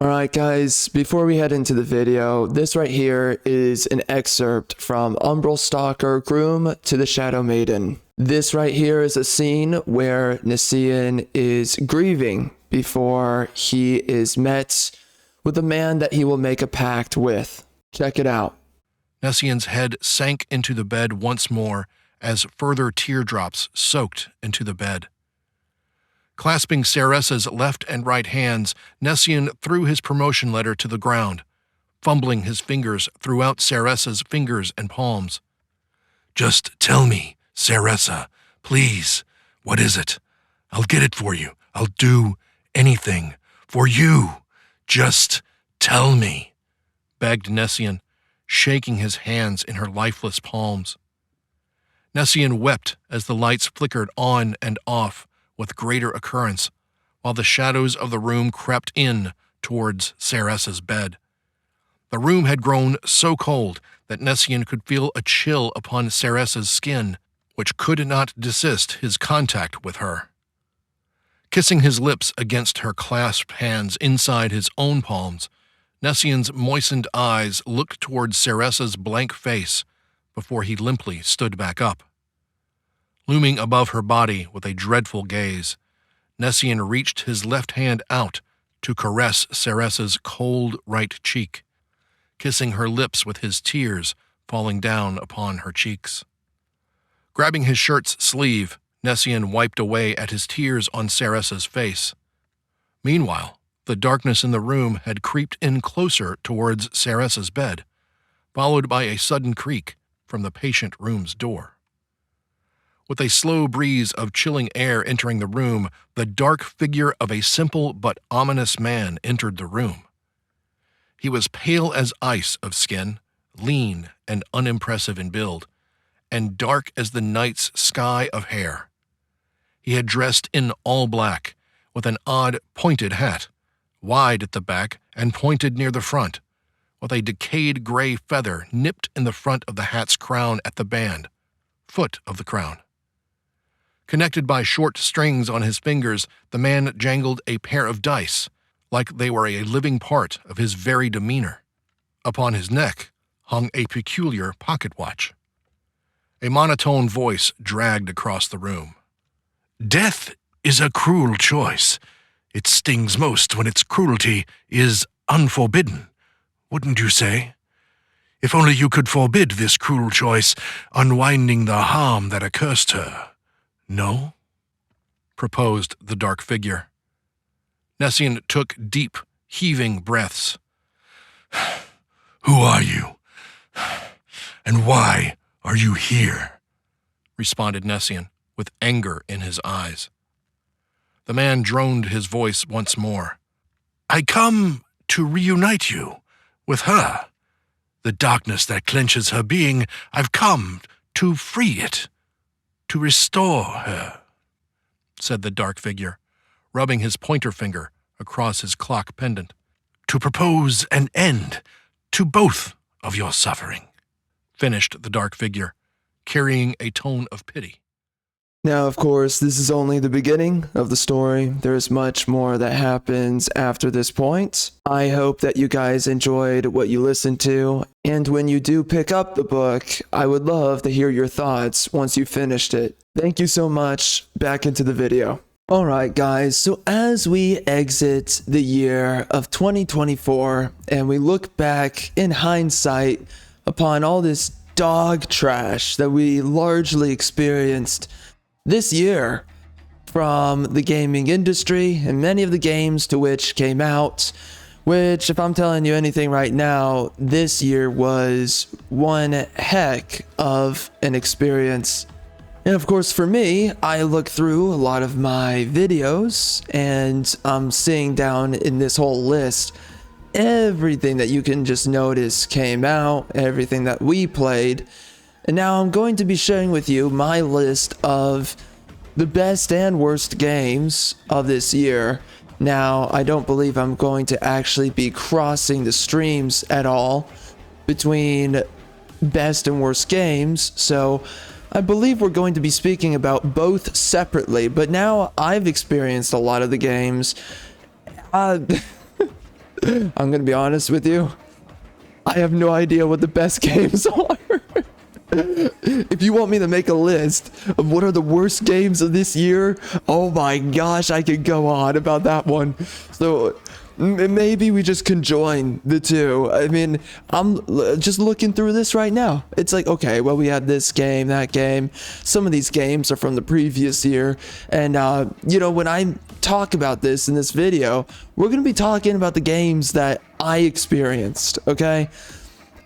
Alright guys, before we head into the video, this right here is an excerpt from Umbral Stalker Groom to the Shadow Maiden. This right here is a scene where Nessian is grieving before he is met with a man that he will make a pact with. Check it out. Nessian's head sank into the bed once more as further teardrops soaked into the bed. Clasping Ceressa's left and right hands, Nessian threw his promotion letter to the ground, fumbling his fingers throughout Ceressa's fingers and palms. "Just tell me, Ceressa, please, what is it? I'll get it for you. I'll do anything for you. Just tell me," begged Nessian, shaking his hands in her lifeless palms. Nessian wept as the lights flickered on and off with greater occurrence, while the shadows of the room crept in towards Ceressa's bed. The room had grown so cold that Nessian could feel a chill upon Ceressa's skin, which could not desist his contact with her. Kissing his lips against her clasped hands inside his own palms, Nessian's moistened eyes looked towards Ceressa's blank face before he limply stood back up. Looming above her body with a dreadful gaze, Nessian reached his left hand out to caress Ceressa's cold right cheek, kissing her lips with his tears falling down upon her cheeks. Grabbing his shirt's sleeve, Nessian wiped away at his tears on Ceressa's face. Meanwhile, the darkness in the room had creeped in closer towards Ceressa's bed, followed by a sudden creak from the patient room's door. With a slow breeze of chilling air entering the room, the dark figure of a simple but ominous man entered the room. He was pale as ice of skin, lean and unimpressive in build, and dark as the night's sky of hair. He had dressed in all black, with an odd pointed hat, wide at the back and pointed near the front, with a decayed gray feather nipped in the front of the hat's crown at the band, foot of the crown. Connected by short strings on his fingers, the man jangled a pair of dice, like they were a living part of his very demeanor. Upon his neck hung a peculiar pocket watch. A monotone voice dragged across the room. "Death is a cruel choice. It stings most when its cruelty is unforbidden, wouldn't you say? If only you could forbid this cruel choice, unwinding the harm that accursed her. No?" proposed the dark figure. Nessian took deep, heaving breaths. "Who are you? And why are you here?" responded Nessian, with anger in his eyes. The man droned his voice once more. "I come to reunite you with her. The darkness that clenches her being, I've come to free it, to restore her," said the dark figure, rubbing his pointer finger across his clock pendant. "To propose an end to both of your suffering," finished the dark figure, carrying a tone of pity. Now, of course, this is only the beginning of the story. There's much more that happens after this point. I hope that you guys enjoyed what you listened to, and when you do pick up the book, I would love to hear your thoughts once you finished it. Thank you so much. Back into the video. Alright guys, so as we exit the year of 2024, and we look back in hindsight upon all this dog trash that we largely experienced this year from the gaming industry and many of the games to which came out, which, if I'm telling you anything right now, this year was one heck of an experience. And of course, for me, I look through a lot of my videos and I'm seeing down in this whole list everything that you can just notice came out, everything that we played. And now I'm going to be sharing with you my list of the best and worst games of this year. Now, I don't believe I'm going to actually be crossing the streams at all between best and worst games, so I believe we're going to be speaking about both separately. But now I've experienced a lot of the games. I'm gonna be honest with you. I have no idea what the best games are. If you want me to make a list of what are the worst games of this year, oh my gosh, I could go on about that one. So maybe we just conjoin the two. I mean, I'm just looking through this right now. It's like, okay, well, we had this game, that game. Some of these games are from the previous year. And, you know, when I talk about this in this video, we're going to be talking about the games that I experienced, okay?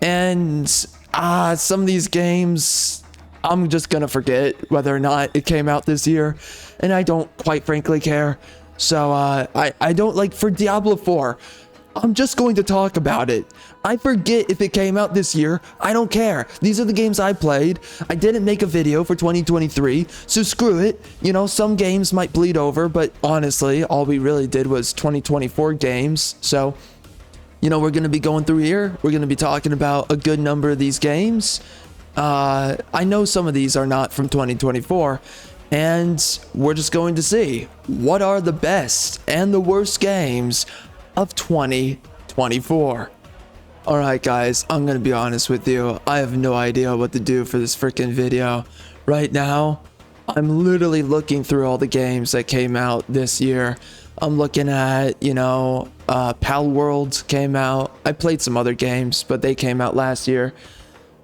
And some of these games, I'm just going to forget whether or not it came out this year. And I don't quite frankly care. So, I don't like for Diablo 4, I'm just going to talk about it. I forget if it came out this year. I don't care. These are the games I played. I didn't make a video for 2023, so screw it. You know, some games might bleed over, but honestly, all we really did was 2024 games. So, you know, we're going to be going through here. We're going to be talking about a good number of these games. I know some of these are not from 2024. And we're just going to see what are the best and the worst games of 2024. Alright guys, I'm going to be honest with you. I have no idea what to do for this freaking video. Right now, I'm literally looking through all the games that came out this year. I'm looking at, you know, Pal World came out. I played some other games, but they came out last year.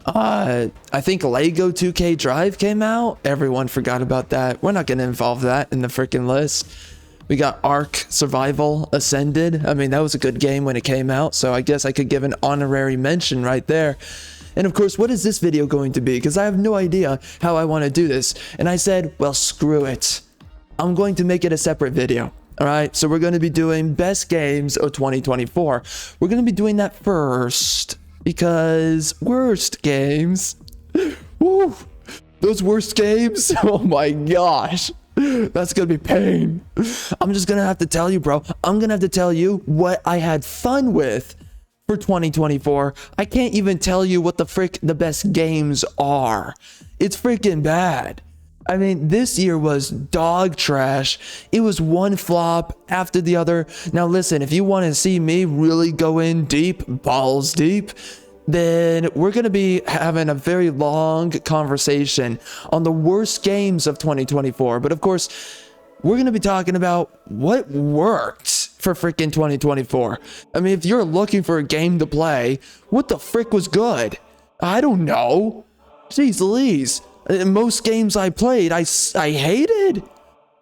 I think Lego 2K Drive came out. Everyone forgot about that. We're not going to involve that in the freaking list. We got Ark Survival Ascended. I mean, that was a good game when it came out, so I guess I could give an honorary mention right there. And of course, what is this video going to be? Because I have no idea how I want to do this. And I said, well, screw it. I'm going to make it a separate video. All right, so we're going to be doing best games of 2024. We're going to be doing that first. Because worst games, woo, those worst games, oh my gosh, that's gonna be pain. I'm just gonna have to tell you, bro, I'm gonna have to tell you what I had fun with for 2024. I can't even tell you what the frick the best games are. It's freaking bad. I mean, this year was dog trash. It was one flop after the other. Now listen, if you want to see me really go in deep, balls deep, then we're going to be having a very long conversation on the worst games of 2024. But of course, we're going to be talking about what worked for freaking 2024. I mean, if you're looking for a game to play, what the frick was good? I don't know. Jeez Louise. Most games I played, I hated.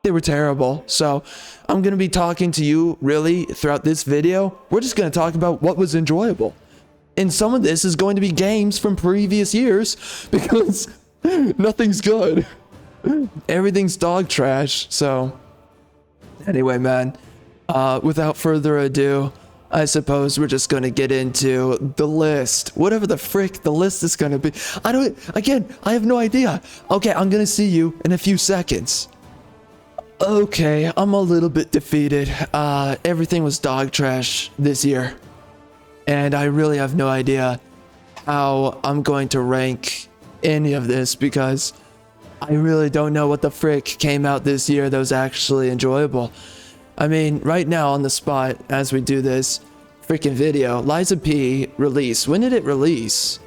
They were terrible. So I'm going to be talking to you really throughout this video. We're just going to talk about what was enjoyable. And some of this is going to be games from previous years because nothing's good. Everything's dog trash. So anyway, man, without further ado, I suppose we're just going to get into the list. Whatever the frick the list is going to be. I have no idea. Okay, I'm going to see you in a few seconds. Okay, I'm a little bit defeated. Everything was dog trash this year. And I really have no idea how I'm going to rank any of this because I really don't know what the frick came out this year that was actually enjoyable. I mean, right now on the spot, as we do this freaking video, Liza P release. When did it release?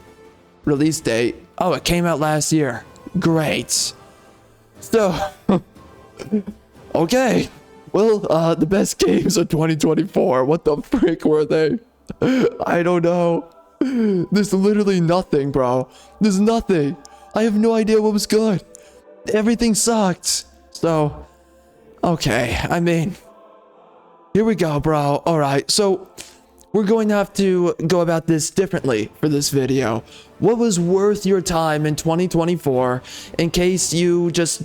Release date. Oh, it came out last year. Great. So, okay. Well, the best games of 2024. What the frick were they? I don't know. There's literally nothing, bro. There's nothing. I have no idea what was good. Everything sucked. So, okay. I mean, here we go, bro. All right. So, we're going to have to go about this differently for this video. What was worth your time in 2024 in case you just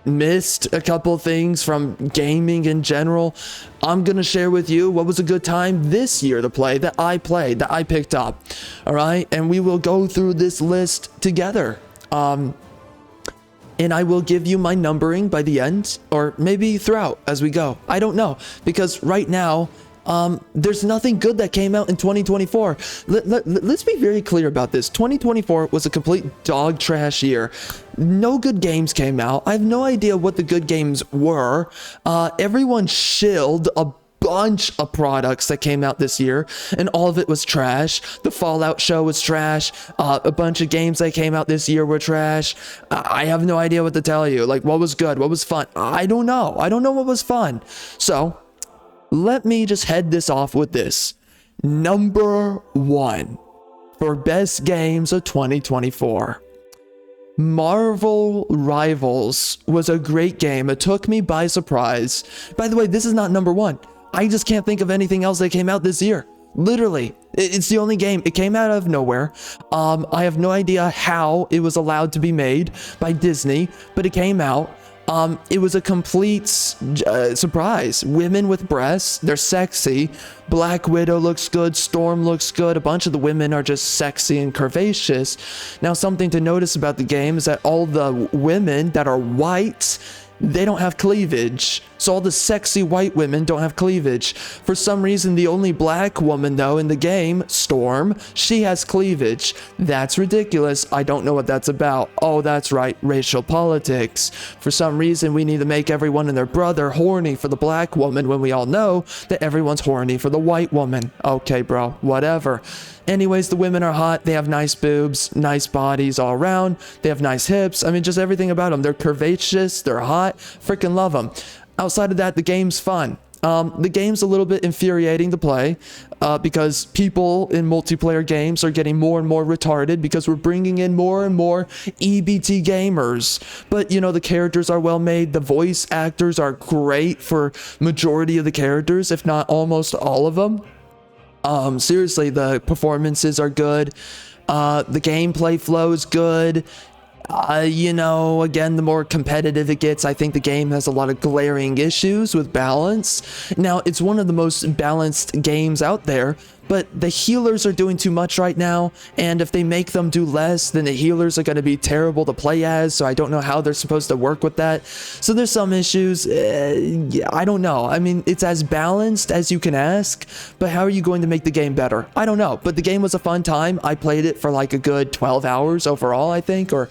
missed a couple things from gaming in general? I'm gonna share with you what was a good time this year to play that I played, that I picked up. All right, and we will go through this list together. And I will give you my numbering by the end, or maybe throughout as we go. I don't know, because right now there's nothing good that came out in 2024. Let's be very clear about this. 2024 was a complete dog trash year. No good games came out. I have no idea what the good games were. Everyone shilled a bunch of products that came out this year, and all of it was trash. The Fallout show was trash. A bunch of games that came out this year were trash. I have no idea what to tell you. Like, what was good? What was fun? I don't know. I don't know what was fun. So let me just head this off with this. Number 1 for best games of 2024. Marvel Rivals was a great game. It took me by surprise. By the way, this is not number 1. I just can't think of anything else that came out this year. Literally, it's the only game. It came out of nowhere. I have no idea how it was allowed to be made by Disney, but it came out. It was a complete surprise. Women with breasts, they're sexy. Black Widow looks good, Storm looks good. A bunch of the women are just sexy and curvaceous. Now, something to notice about the game is that all the women that are white, they don't have cleavage. So all the sexy white women don't have cleavage. For some reason, the only black woman, though, in the game, Storm, she has cleavage. That's ridiculous. I don't know what that's about. Oh, that's right, racial politics. For some reason, we need to make everyone and their brother horny for the black woman when we all know that everyone's horny for the white woman. Okay, bro, whatever. Anyways, the women are hot. They have nice boobs, nice bodies all around. They have nice hips. I mean, just everything about them. They're curvaceous. They're hot. Freaking love them. Outside of that, the game's fun. The game's a little bit infuriating to play because people in multiplayer games are getting more and more retarded because we're bringing in more and more EBT gamers. But, you know, the characters are well made. The voice actors are great for majority of the characters, if not almost all of them. Seriously, the performances are good. The gameplay flow is good. You know, again, the more competitive it gets, I think the game has a lot of glaring issues with balance. Now, it's one of the most balanced games out there, but the healers are doing too much right now, and if they make them do less, then the healers are going to be terrible to play as, so I don't know how they're supposed to work with that. So there's some issues. Yeah, I don't know. I mean, it's as balanced as you can ask, but how are you going to make the game better? I don't know, but the game was a fun time. I played it for like a good 12 hours overall, I think, or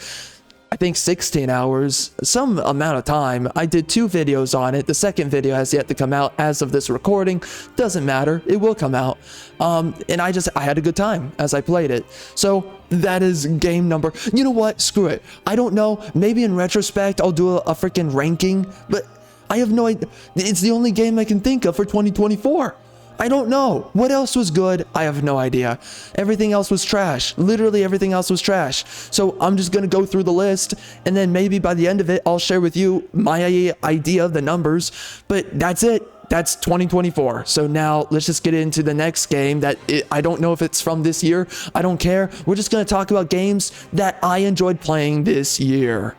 I think 16 hours, some amount of time. I did 2 videos on it. The second video has yet to come out as of this recording. Doesn't matter. It will come out. And I had a good time as I played it. So that is game number. You know what? Screw it. I don't know. Maybe in retrospect, I'll do a freaking ranking, but I have no idea. It's the only game I can think of for 2024. I don't know. What else was good? I have no idea. Everything else was trash. Literally everything else was trash. So I'm just going to go through the list, and then maybe by the end of it, I'll share with you my idea of the numbers. But that's it. That's 2024. So now let's just get into the next game I don't know if it's from this year. I don't care. We're just going to talk about games that I enjoyed playing this year.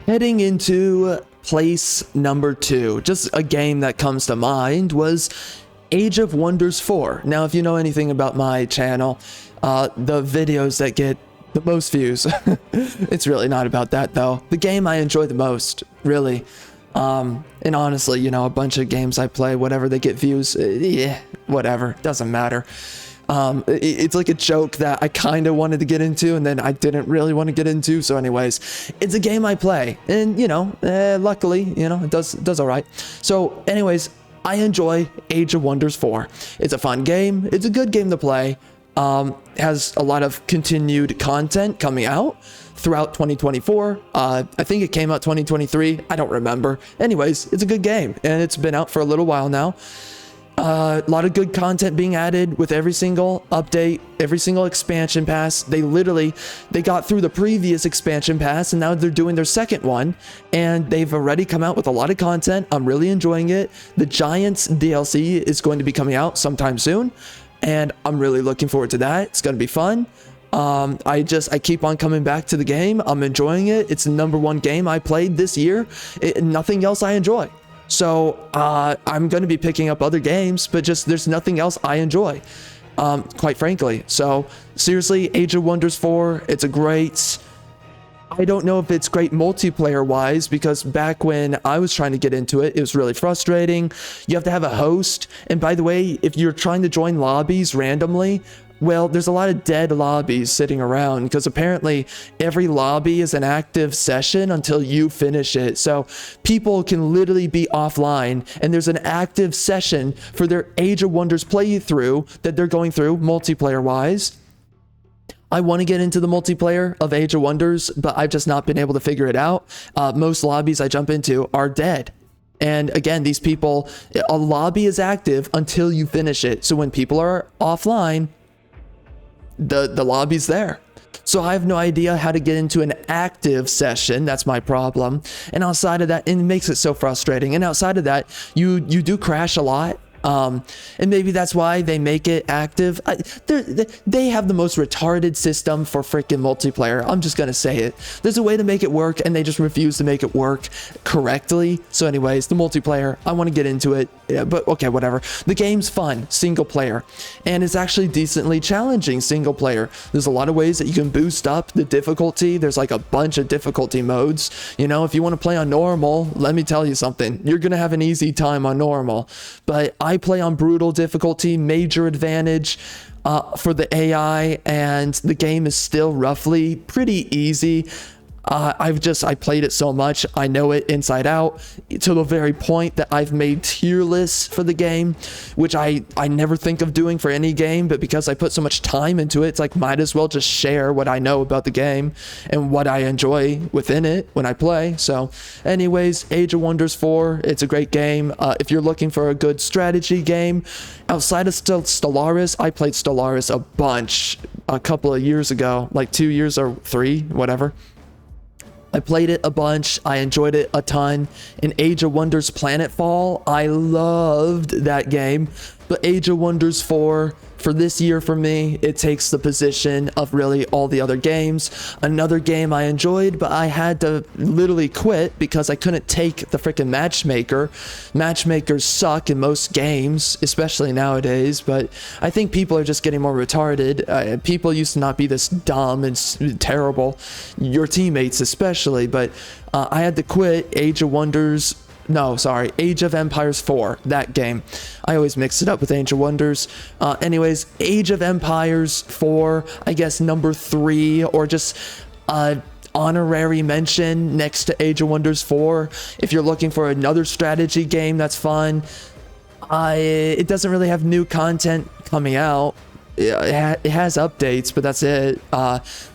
Heading into place number 2, just a game that comes to mind was Age of Wonders 4. Now, if you know anything about my channel, the videos that get the most views, it's really not about that though. The game I enjoy the most, really. And honestly, you know, a bunch of games I play, whatever they get views, yeah, whatever, doesn't matter. It's like a joke that I kind of wanted to get into and then I didn't really want to get into. So anyways, it's a game I play, and you know, luckily, you know, it does all right. So anyways, I enjoy Age of Wonders 4. It's a fun game. It's a good game to play. Has a lot of continued content coming out throughout 2024. I think it came out 2023. I don't remember. Anyways, it's a good game, and it's been out for a little while now. A lot of good content being added with every single update, every single expansion pass. They got through the previous expansion pass, and now they're doing their second one, and they've already come out with a lot of content. I'm really enjoying it. The Giants DLC is going to be coming out sometime soon, and I'm really looking forward to that. It's going to be fun. I keep on coming back to the game. I'm enjoying it. It's the #1 game I played this year. Nothing else I enjoy. So I'm going to be picking up other games, but just there's nothing else I enjoy, quite frankly. So seriously, Age of Wonders 4, it's a great... I don't know if it's great multiplayer wise, because back when I was trying to get into it, it was really frustrating. You have to have a host. And by the way, if you're trying to join lobbies randomly, Well, there's a lot of dead lobbies sitting around because apparently every lobby is an active session until you finish it. So people can literally be offline and there's an active session for their Age of Wonders playthrough that they're going through multiplayer wise. I want to get into the multiplayer of Age of Wonders, but I've just not been able to figure it out. Most lobbies I jump into are dead. And again, these people, a lobby is active until you finish it. So when people are offline, the lobby's there. So I have no idea how to get into an active session. That's my problem. And outside of that, it makes it so frustrating. And outside of that, you do crash a lot. And maybe that's why they make it active. They have the most retarded system for freaking multiplayer. I'm just gonna say it. There's a way to make it work and they just refuse to make it work correctly. So anyways, the multiplayer, I want to get into it, yeah, but okay, whatever. The game's fun, single player, and it's actually decently challenging single player. There's a lot of ways that you can boost up the difficulty. There's like a bunch of difficulty modes. You know, if you want to play on normal, let me tell you something, you're gonna have an easy time on normal, but I play on brutal difficulty, major advantage for the AI, and the game is still roughly pretty easy. I played it so much, I know it inside out, to the very point that I've made tier lists for the game, which I never think of doing for any game, but because I put so much time into it, it's like, might as well just share what I know about the game and what I enjoy within it when I play. So anyways, Age of Wonders 4, it's a great game. If you're looking for a good strategy game, outside of Stellaris, I played Stellaris a bunch a couple of years ago, like 2 years or 3, whatever. I played it a bunch. I enjoyed it a ton. In Age of Wonders Planetfall, I loved that game. But Age of Wonders 4, for this year for me, it takes the position of really all the other games. Another game I enjoyed, but I had to literally quit because I couldn't take the freaking matchmaker. Matchmakers suck in most games, especially nowadays, but I think people are just getting more retarded. People used to not be this dumb and terrible, your teammates especially, but I had to quit Age of Wonders. No, sorry, Age of Empires 4, that game. I always mix it up with Age of Wonders. Anyways, Age of Empires 4, I guess number 3, or just honorary mention next to Age of Wonders 4. If you're looking for another strategy game that's fun, it doesn't really have new content coming out. It has updates, but that's it.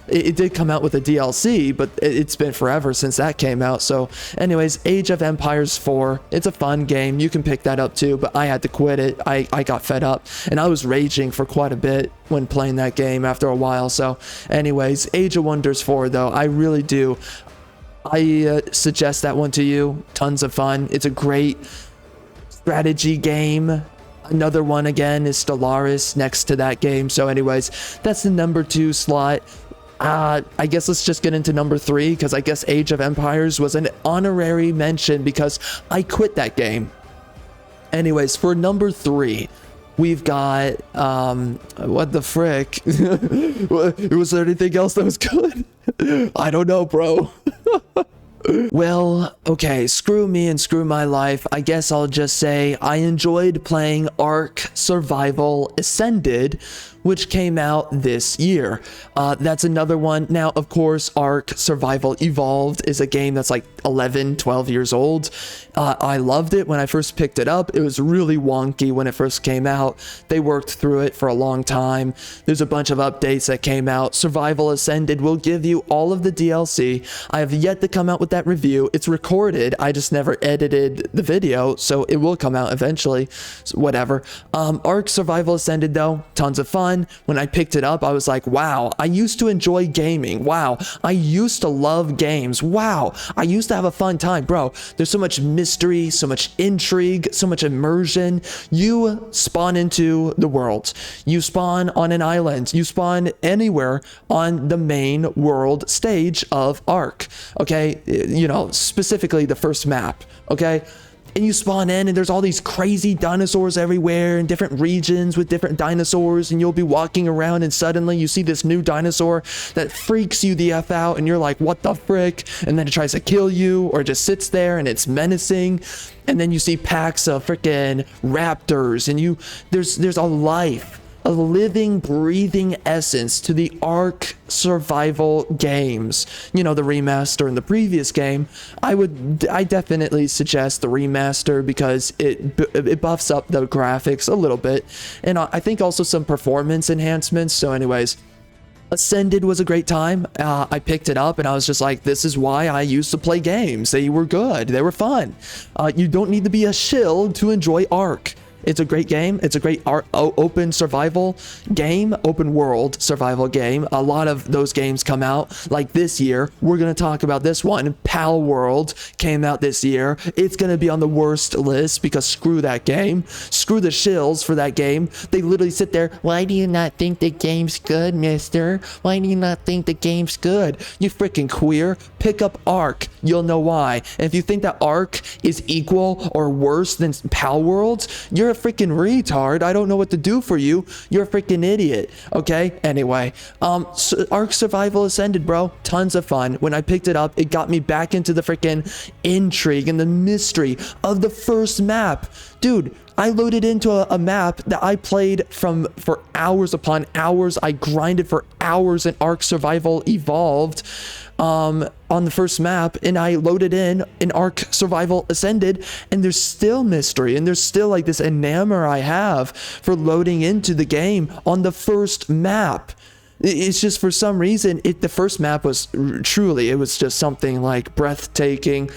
It did come out with a DLC, but it's been forever since that came out. So anyways, Age of Empires 4, it's a fun game. You can pick that up too, but I had to quit it. I got fed up, and I was raging for quite a bit when playing that game after a while. So anyways, Age of Wonders 4, though, I really do. I suggest that one to you. Tons of fun. It's a great strategy game. Another one again is Stellaris next to that game. So anyways, that's the number 2 slot. I guess let's just get into number 3, because I guess Age of Empires was an honorary mention because I quit that game. Anyways, for number 3, we've got what the frick? Was there anything else that was good? I don't know, bro. Well, okay, screw me and screw my life. I guess I'll just say I enjoyed playing Ark Survival Ascended, which came out this year. That's another one. Now, of course, Ark Survival Evolved is a game that's like 11, 12 years old. I loved it when I first picked it up. It was really wonky when it first came out. They worked through it for a long time. There's a bunch of updates that came out. Survival Ascended will give you all of the DLC. I have yet to come out with that review. It's recorded. I just never edited the video, so it will come out eventually. So whatever. Ark Survival Ascended, though, tons of fun. When I picked it up, I was like, wow, I used to enjoy gaming. Wow, I used to love games. Wow, I used to have a fun time. Bro, there's so much mystery, so much intrigue, so much immersion. You spawn into the world. You spawn on an island. You spawn anywhere on the main world stage of Ark. Okay, you know, specifically the first map. Okay. And you spawn in and there's all these crazy dinosaurs everywhere in different regions with different dinosaurs, and you'll be walking around and suddenly you see this new dinosaur that freaks you the F out and you're like, what the frick? And then it tries to kill you or just sits there and it's menacing. And then you see packs of freaking raptors and there's a life a living, breathing essence to the Ark survival games. You know, the remaster in the previous game. I definitely suggest the remaster because it buffs up the graphics a little bit, and I think also some performance enhancements. So anyways, Ascended was a great time. I picked it up and I was just like, this is why I used to play games. They were good. They were fun. You don't need to be a shill to enjoy Ark. It's a great game. It's a great open survival game, open world survival game. A lot of those games come out like this year. We're going to talk about this one. Pal World came out this year. It's going to be on the worst list because screw that game. Screw the shills for that game. They literally sit there. Why do you not think the game's good, mister? Why do you not think the game's good? You freaking queer. Pick up Ark. You'll know why. And if you think that Ark is equal or worse than Pal World, you're a freaking retard. I don't know what to do for you. You're a freaking idiot. Okay? Anyway, Ark Survival Ascended, bro. Tons of fun. When I picked it up, it got me back into the freaking intrigue and the mystery of the first map. Dude, I loaded into a map that I played for hours upon hours. I grinded for hours in Ark Survival Evolved on the first map, and I loaded in Ark Survival Ascended, and there's still mystery, and there's still like this enamor I have for loading into the game on the first map. It's just for some reason, the first map was truly, it was just something like breathtaking.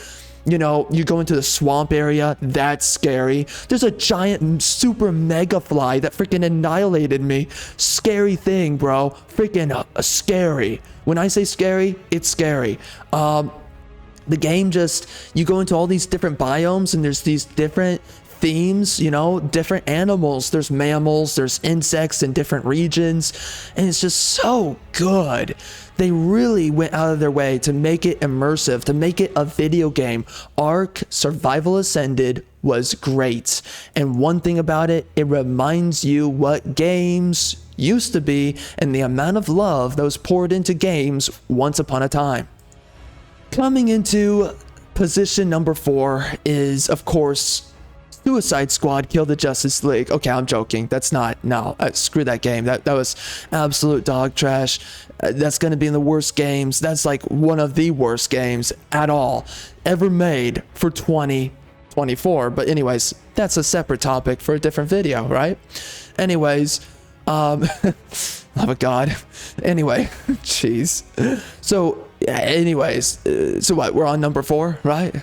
You know, you go into the swamp area, that's scary. There's a giant super mega fly that freaking annihilated me. Scary thing, bro. Freaking scary. When I say scary, it's scary. The game just, you go into all these different biomes and there's these different themes, you know, different animals. There's mammals, there's insects in different regions, and it's just so good. They really went out of their way to make it immersive, to make it a video game. Ark Survival Ascended was great. And one thing about it, it reminds you what games used to be and the amount of love that was poured into games once upon a time. Coming into position number 4 is, of course, Suicide Squad Kill the Justice League. Okay, I'm joking. That's not, no, screw that game. That was absolute dog trash. That's going to be in the worst games. That's like one of the worst games at all ever made for 2024. But anyways, that's a separate topic for a different video, right? Anyways, love of God. Anyway, jeez. So, anyways, so what? We're on number 4, right?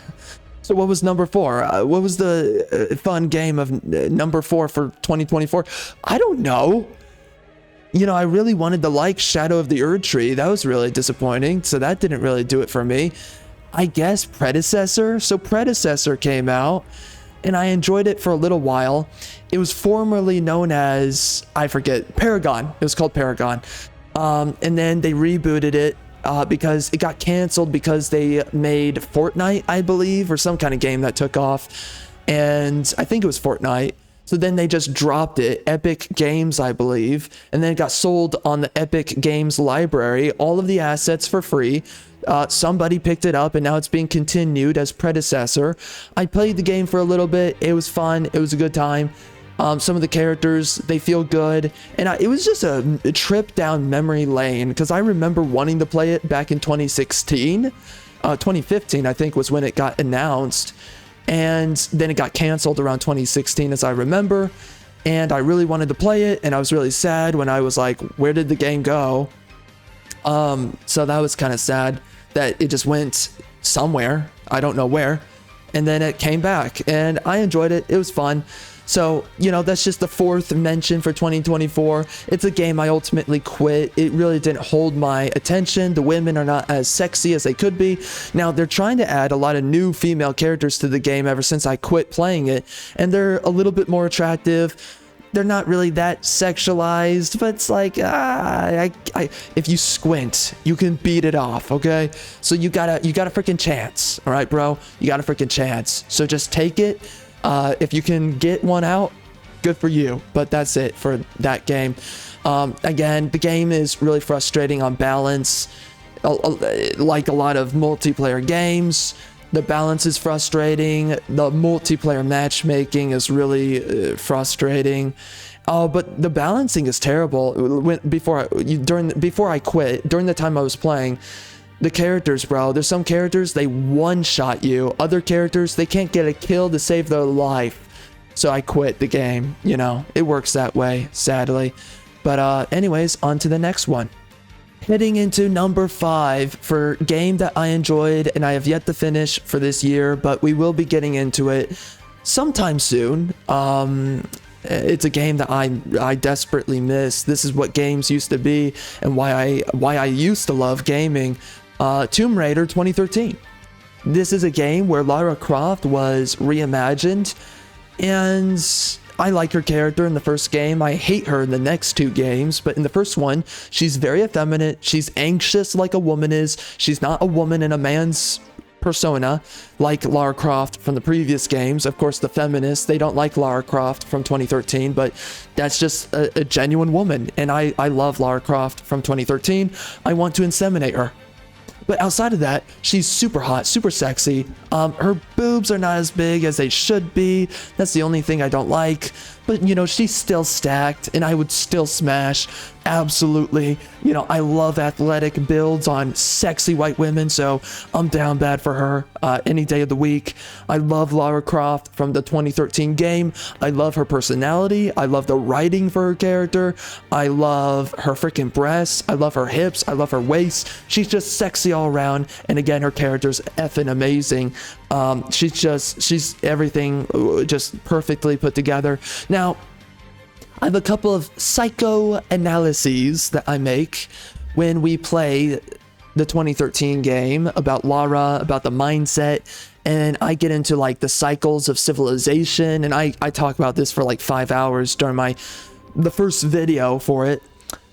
So what was number 4? What was the fun game of number 4 for 2024? I don't know. You know, I really wanted to like Shadow of the Erdtree. That was really disappointing. So that didn't really do it for me. I guess Predecessor. So Predecessor came out and I enjoyed it for a little while. It was formerly known as, I forget, Paragon. It was called Paragon. And then they rebooted it. Because it got canceled because they made Fortnite, I believe, or some kind of game that took off. And I think it was Fortnite. So then they just dropped it, Epic Games, I believe. And then it got sold on the Epic Games library, all of the assets for free. Somebody picked it up and now it's being continued as Predecessor. I played the game for a little bit. It was fun. It was a good time. Some of the characters, they feel good, and it was just a trip down memory lane because I remember wanting to play it back in 2016. 2015 I think was when it got announced, and then it got canceled around 2016 as I remember, and I really wanted to play it, and I was really sad when I was like, where did the game go? So that was kind of sad that it just went somewhere, I don't know where, and then it came back, and I enjoyed it. It was fun. So, you know, that's just the 4th mention for 2024. It's a game I ultimately quit. It really didn't hold my attention. The women are not as sexy as they could be. Now, they're trying to add a lot of new female characters to the game ever since I quit playing it, and they're a little bit more attractive. They're not really that sexualized, but it's like, if you squint, you can beat it off, okay? So you got a freaking chance, all right, bro? You got a freaking chance. So just take it. If you can get one out, good for you. But that's it for that game. Again, the game is really frustrating on balance. Like a lot of multiplayer games, the balance is frustrating. The multiplayer matchmaking is really frustrating. Oh, but the balancing is terrible. Before I quit, during the time I was playing, the characters, bro, there's some characters, they one-shot you. Other characters, they can't get a kill to save their life. So I quit the game, you know. It works that way, sadly. But anyways, on to the next one. Heading into number 5 for game that I enjoyed and I have yet to finish for this year, but we will be getting into it sometime soon. It's a game that I desperately miss. This is what games used to be and why I used to love gaming. Tomb Raider 2013. This is a game where Lara Croft was reimagined, and I like her character in the first game. I hate her in the next 2 games, but in the first one, she's very effeminate. She's anxious like a woman is. She's not a woman in a man's persona like Lara Croft from the previous games. Of course, the feminists, they don't like Lara Croft from 2013, but that's just a genuine woman, and I love Lara Croft from 2013. I want to inseminate her. But outside of that, she's super hot, super sexy. Her boobs are not as big as they should be. That's the only thing I don't like. But, you know, she's still stacked, and I would still smash. Absolutely. You know, I love athletic builds on sexy white women, so I'm down bad for her any day of the week. I love Lara Croft from the 2013 game. I love her personality. I love the writing for her character. I love her freaking breasts. I love her hips. I love her waist. She's just sexy all around. And again, her character's effing amazing. She's everything just perfectly put together. Now, I have a couple of psychoanalyses that I make when we play the 2013 game about Lara, about the mindset, and I get into like the cycles of civilization, and I talk about this for like 5 hours during the first video for it,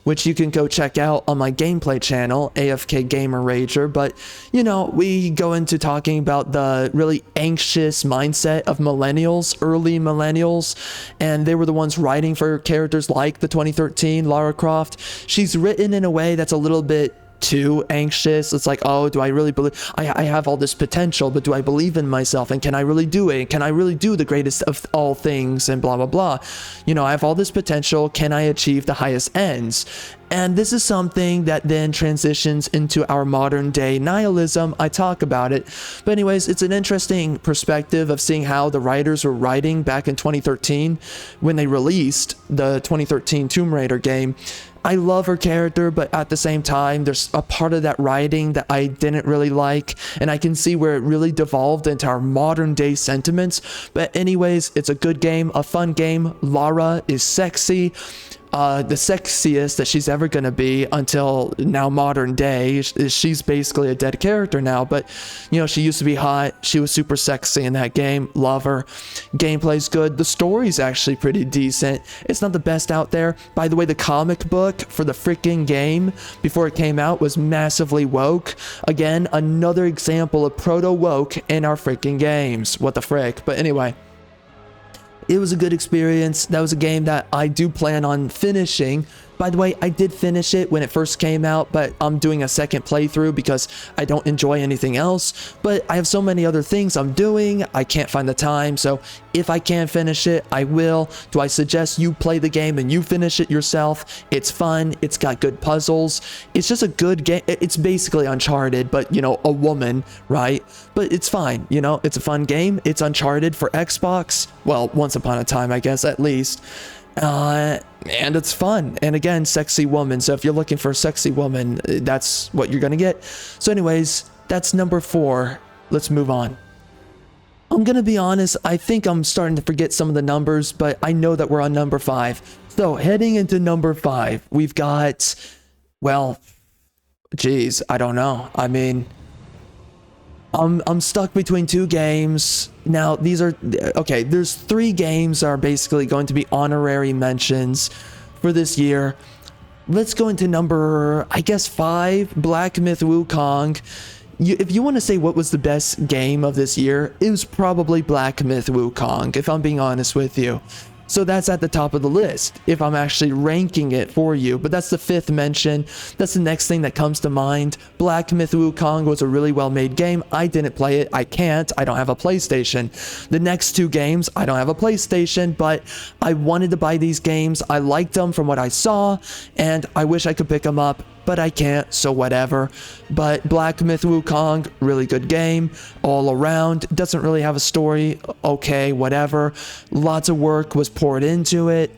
which you can go check out on my gameplay channel, AFK Gamer Rager. But, you know, we go into talking about the really anxious mindset of millennials, early millennials, and they were the ones writing for characters like the 2013 Lara Croft. She's written in a way that's a little bit too anxious. It's like, oh, do I really believe I have all this potential, but do I believe in myself, and can I really do it? Can I really do the greatest of all things, and blah blah blah? You know, I have all this potential, can I achieve the highest ends? And this is something that then transitions into our modern day nihilism. I talk about it, but anyways, it's an interesting perspective of seeing how the writers were writing back in 2013 when they released the 2013 Tomb Raider game. I love her character, but at the same time, there's a part of that writing that I didn't really like, and I can see where it really devolved into our modern day sentiments. But anyways, it's a good game, a fun game. Lara is sexy. The sexiest that she's ever going to be until now modern day. She's basically a dead character now, but you know, she used to be hot. She was super sexy in that game. Love her. Gameplay's good. The story's actually pretty decent. It's not the best out there. By the way, the comic book for the freaking game before it came out was massively woke. Again, another example of proto-woke in our freaking games. What the frick? But anyway, it was a good experience. That was a game that I do plan on finishing. By the way, I did finish it when it first came out, but I'm doing a second playthrough because I don't enjoy anything else. But I have so many other things I'm doing, I can't find the time. So if I can finish it, I will. Do I suggest you play the game and you finish it yourself? It's fun. It's got good puzzles. It's just a good game. It's basically Uncharted, but, you know, a woman, right? But it's fine. You know, it's a fun game. It's Uncharted for Xbox. Well, once upon a time, I guess, at least. And it's fun, and again, sexy woman. So if you're looking for a sexy woman, that's what you're gonna get. So anyways, that's number 4. Let's move on. I'm gonna be honest, I think I'm starting to forget some of the numbers, but I know that we're on number 5. So heading into number 5, we've got, well, geez, I don't know. I mean, I'm stuck between 2 games. Now, these are, okay, there's 3 games that are basically going to be honorary mentions for this year. Let's go into number, I guess, 5, Black Myth Wukong. If you want to say what was the best game of this year, it was probably Black Myth Wukong, if I'm being honest with you. So that's at the top of the list if I'm actually ranking it for you. But that's the 5th mention. That's the next thing that comes to mind. Black Myth Wukong was a really well-made game. I didn't play it. I can't. I don't have a PlayStation. The next 2 games, I don't have a PlayStation, but I wanted to buy these games. I liked them from what I saw, and I wish I could pick them up, but I can't, so whatever. But Black Myth Wukong, really good game all around. Doesn't really have a story. Okay, whatever. Lots of work was poured into it.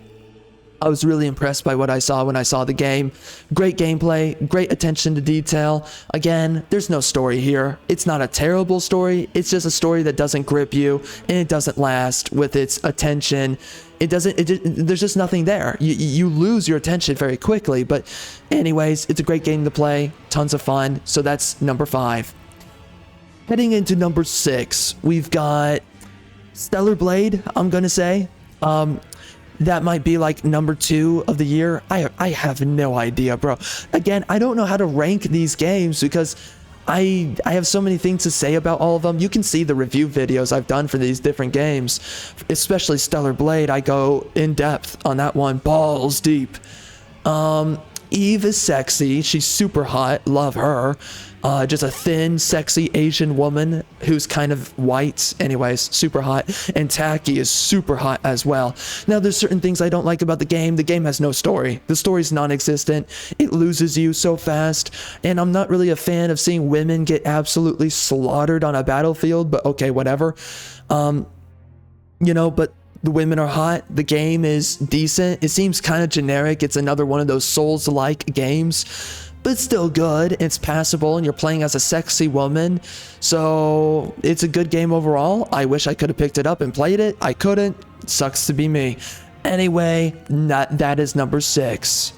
I was really impressed by what I saw when I saw the game. Great gameplay, great attention to detail. Again, there's no story here. It's not a terrible story. It's just a story that doesn't grip you, and it doesn't last with its attention. There's just nothing there. You lose your attention very quickly. But anyways, it's a great game to play. Tons of fun. So that's number 5. Heading into number 6, we've got Stellar Blade, I'm going to say. That might be like number 2 of the year. I have no idea, bro. Again, I don't know how to rank these games because I have so many things to say about all of them. You can see the review videos I've done for these different games, especially Stellar Blade. I go in depth on that one, balls deep. Eve is sexy. She's super hot. Love her. Just a thin, sexy Asian woman who's kind of white. Anyways, super hot. And Taki is super hot as well. Now, there's certain things I don't like about the game. The game has no story. The story's non-existent. It loses you so fast. And I'm not really a fan of seeing women get absolutely slaughtered on a battlefield, but okay, whatever. But the women are hot. The game is decent. It seems kind of generic. It's another one of those Souls-like games, but still good. It's passable, and you're playing as a sexy woman. So it's a good game overall. I wish I could have picked it up and played it. I couldn't. Sucks to be me. Anyway, that is number 6.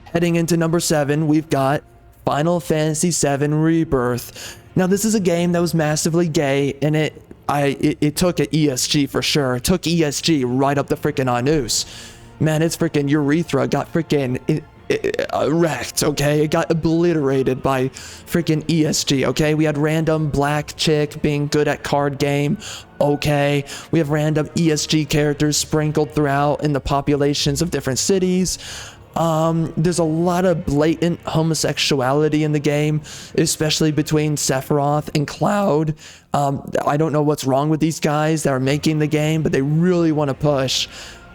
Heading into number 7, we've got Final Fantasy VII Rebirth. Now, this is a game that was massively gay, and it took an ESG for sure. It took ESG right up the freaking anus. Man, its freaking urethra got freaking wrecked, okay? It got obliterated by freaking ESG, okay? We had random black chick being good at card game, okay? We have random ESG characters sprinkled throughout in the populations of different cities. There's a lot of blatant homosexuality in the game, especially between Sephiroth and Cloud. I don't know what's wrong with these guys that are making the game, but they really want to push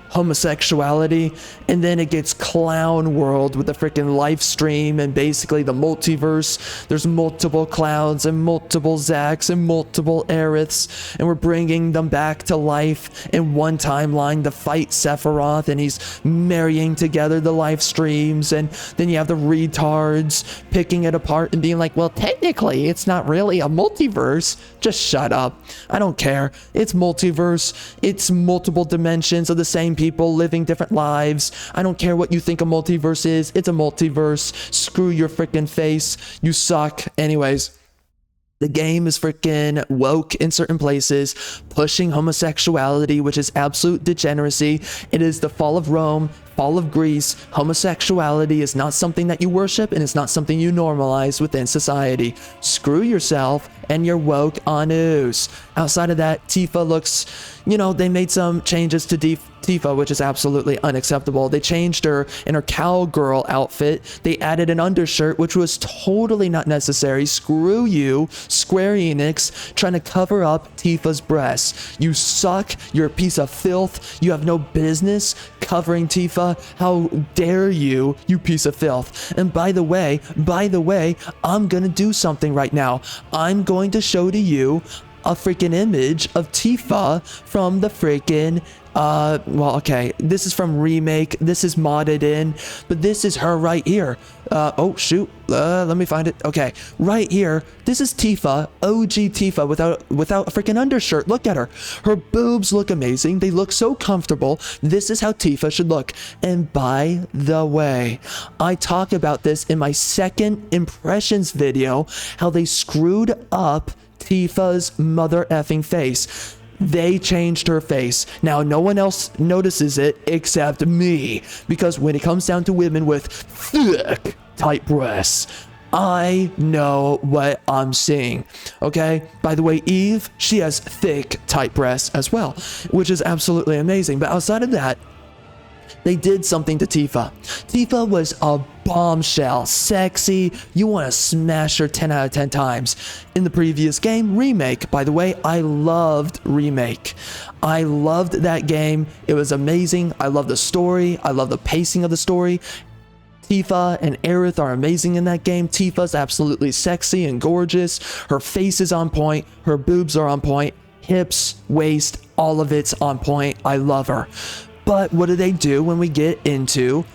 homosexuality. And then it gets Clown World with the freaking live stream and basically the multiverse. There's multiple Clouds and multiple Zacks and multiple Aeriths, and we're bringing them back to life in one timeline to fight Sephiroth, and he's marrying together the live streams. And then you have the retards picking it apart and being like, well, technically it's not really a multiverse. Just shut up. I don't care. It's multiverse. It's multiple dimensions of the same people living different lives. I don't care what you think a multiverse is. It's a multiverse. Screw your freaking face. You suck. Anyways, the game is freaking woke in certain places, pushing homosexuality, which is absolute degeneracy. It is the fall of Rome, fall of Greece. Homosexuality is not something that you worship, and it's not something you normalize within society. Screw yourself and your woke anus. Outside of that, Tifa looks, they made some changes to Tifa, which is absolutely unacceptable. They changed her in her cowgirl outfit. They added an undershirt, which was totally not necessary. Screw you, Square Enix, trying to cover up Tifa's breasts. You suck. You're a piece of filth. You have no business covering Tifa. How dare you, you piece of filth. And by the way, I'm gonna do something right now. I'm going to show to you a freaking image of Tifa from the freaking this is from Remake. This is modded in, but this is her right here. Oh shoot, let me find it. Okay, right here, this is Tifa, OG Tifa without a freaking undershirt. Look at her. Her boobs look amazing. They look so comfortable. This is how Tifa should look. And by the way, I talk about this in my second impressions video, how they screwed up Tifa's mother effing face. They changed her face. Now, no one else notices it except me, because when it comes down to women with thick, tight breasts, I know what I'm seeing. Okay? By the way, Eve, she has thick, tight breasts as well, which is absolutely amazing. But outside of that, they did something to Tifa. Tifa was a bombshell, sexy. You want to smash her 10 out of 10 times. In the previous game, Remake, by the way, I loved Remake. I loved that game. It was amazing. I love the story. I love the pacing of the story. Tifa and Aerith are amazing in that game. Tifa's absolutely sexy and gorgeous. Her face is on point. Her boobs are on point. Hips, waist, all of it's on point. I love her. But what do they do when we get into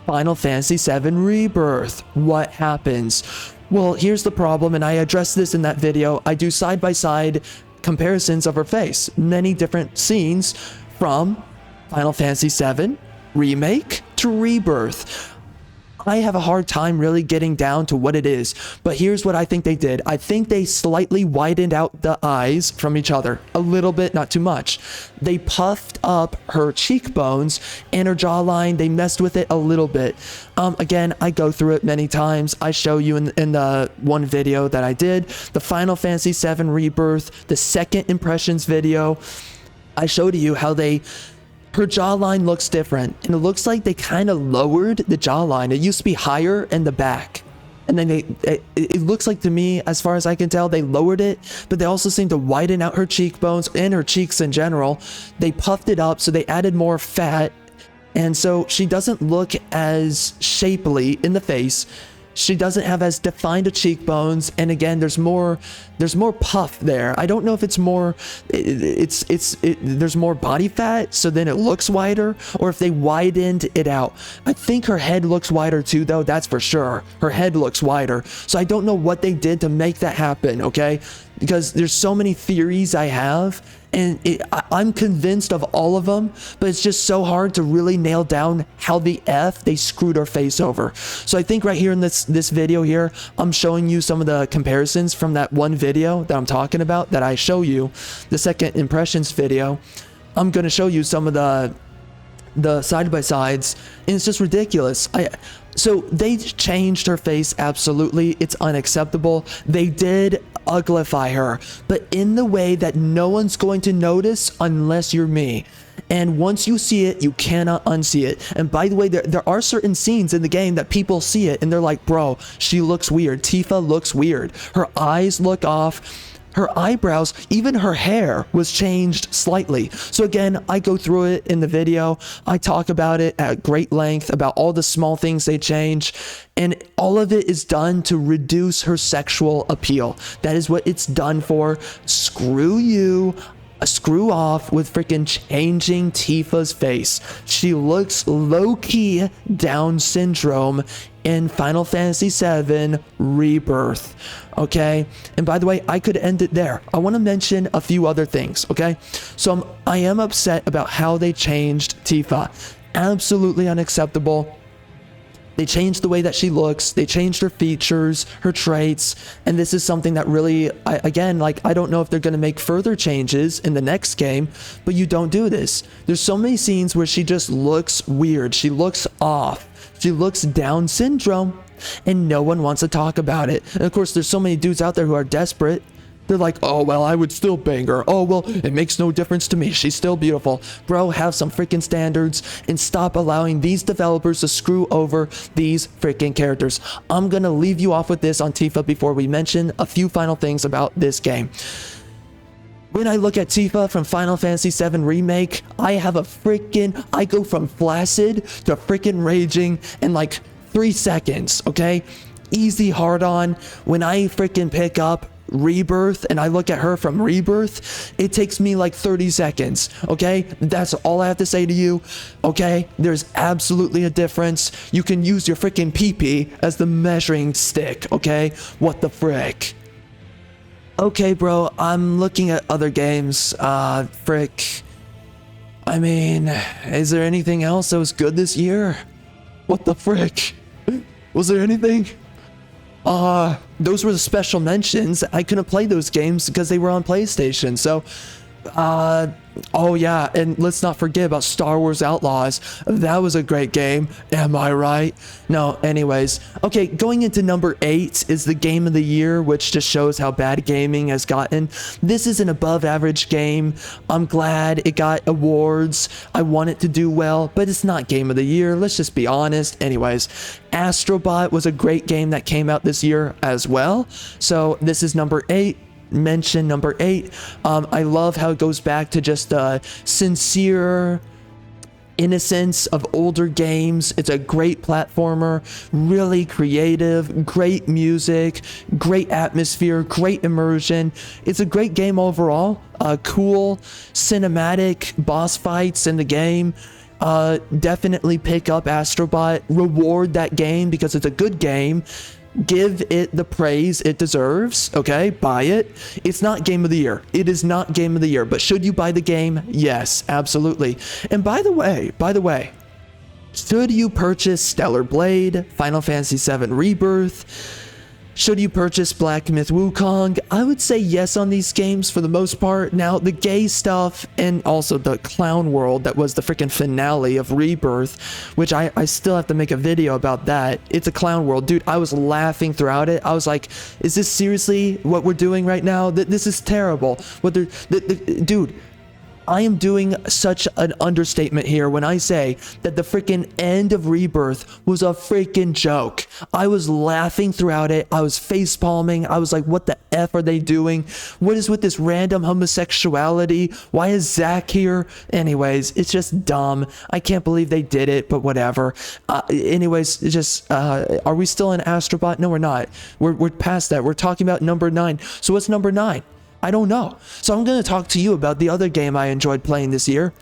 Final Fantasy VII Rebirth? What happens? Well, here's the problem, and I addressed this in that video. I do side-by-side comparisons of her face. Many different scenes from Final Fantasy VII Remake to Rebirth. I have a hard time really getting down to what it is, but here's what I think they did. I think they slightly widened out the eyes from each other a little bit, not too much. They puffed up her cheekbones and her jawline. They messed with it a little bit. Again, I go through it many times. I show you in the one video that I did, the Final Fantasy VII Rebirth, the second impressions video. I showed you how her jawline looks different, and it looks like they kind of lowered the jawline. It used to be higher in the back, and then it looks like, to me, as far as I can tell, they lowered it, but they also seem to widen out her cheekbones and her cheeks in general. They puffed it up, so they added more fat, and so she doesn't look as shapely in the face. She doesn't have as defined a cheekbones, and again, there's more puff there. I don't know if it's more, there's more body fat, so then it looks wider, or if they widened it out. I think her head looks wider too, though, that's for sure. Her head looks wider, so I don't know what they did to make that happen, okay? Because there's so many theories I have, and I'm convinced of all of them, but it's just so hard to really nail down how the F they screwed her face over. So I think right here in this video here, I'm showing you some of the comparisons from that one video that I'm talking about, that I show you, the second impressions video. I'm going to show you some of the side-by-sides, and it's just ridiculous. So they changed her face, absolutely. It's unacceptable. They did uglify her, but in the way that no one's going to notice unless you're me. And once you see it, you cannot unsee it. And by the way, there are certain scenes in the game that people see it and they're like, bro, she looks weird. Tifa looks weird. Her eyes look off. Her eyebrows, even her hair was changed slightly. So again, I go through it in the video. I talk about it at great length about all the small things they change. And all of it is done to reduce her sexual appeal. That is what it's done for. Screw you. Screw off with freaking changing Tifa's face. She looks low-key Down syndrome in Final Fantasy VII Rebirth, okay? And by the way, I could end it there. I want to mention a few other things, okay? So I am upset about how they changed Tifa. Absolutely unacceptable. They changed the way that she looks. They changed her features, her traits. And this is something that really, again, like, I don't know if they're going to make further changes in the next game, but you don't do this. There's so many scenes where she just looks weird. She looks off. She looks Down syndrome, and no one wants to talk about it. And of course, there's so many dudes out there who are desperate. They're like, oh, well, I would still bang her. Oh, well, it makes no difference to me. She's still beautiful. Bro, have some freaking standards and stop allowing these developers to screw over these freaking characters. I'm going to leave you off with this on Tifa before we mention a few final things about this game. When I look at Tifa from Final Fantasy VII Remake, I go from flaccid to freaking raging in like 3 seconds, okay? Easy hard on. When I freaking pick up Rebirth and I look at her from Rebirth, it takes me like 30 seconds, okay? That's all I have to say to you, okay? There's absolutely a difference. You can use your freaking pee-pee as the measuring stick, okay? What the frick? Okay, bro, I'm looking at other games. Frick. I mean, is there anything else that was good this year? What the frick? Was there anything? Those were the special mentions. I couldn't play those games because they were on PlayStation. So, Oh yeah, and let's not forget about Star Wars Outlaws. That was a great game. Am I right? No, anyways. Okay, going into number 8 is the game of the year, which just shows how bad gaming has gotten. This is an above average game. I'm glad it got awards. I want it to do well, but it's not game of the year. Let's just be honest. Anyways, Astrobot was a great game that came out this year as well. So this is number 8. Mention number 8. I love how it goes back to just the sincere innocence of older games. It's a great platformer, really creative, great music, great atmosphere, great immersion. It's a great game overall. Cool cinematic boss fights in the game. Definitely pick up Astrobot, reward that game because it's a good game. Give it the praise it deserves, okay? Buy it. It's not game of the year. It is not game of the year, but should you buy the game? Yes, absolutely. And by the way, should you purchase Stellar Blade, Final Fantasy VII Rebirth? Should you purchase Black Myth Wukong? I would say yes on these games for the most part. Now, the gay stuff and also the clown world that was the freaking finale of Rebirth, which I still have to make a video about that. It's a clown world. Dude, I was laughing throughout it. I was like, is this seriously what we're doing right now? This is terrible. Dude, I am doing such an understatement here when I say that the freaking end of Rebirth was a freaking joke. I was laughing throughout it. I was face palming. I was like, what the F are they doing? What is with this random homosexuality? Why is Zach here? Anyways, it's just dumb. I can't believe they did it, but whatever. Anyways, it's just, are we still in Astrobot? No, we're not. We're past that. We're talking about number 9. So what's number 9? I don't know. So I'm going to talk to you about the other game I enjoyed playing this year,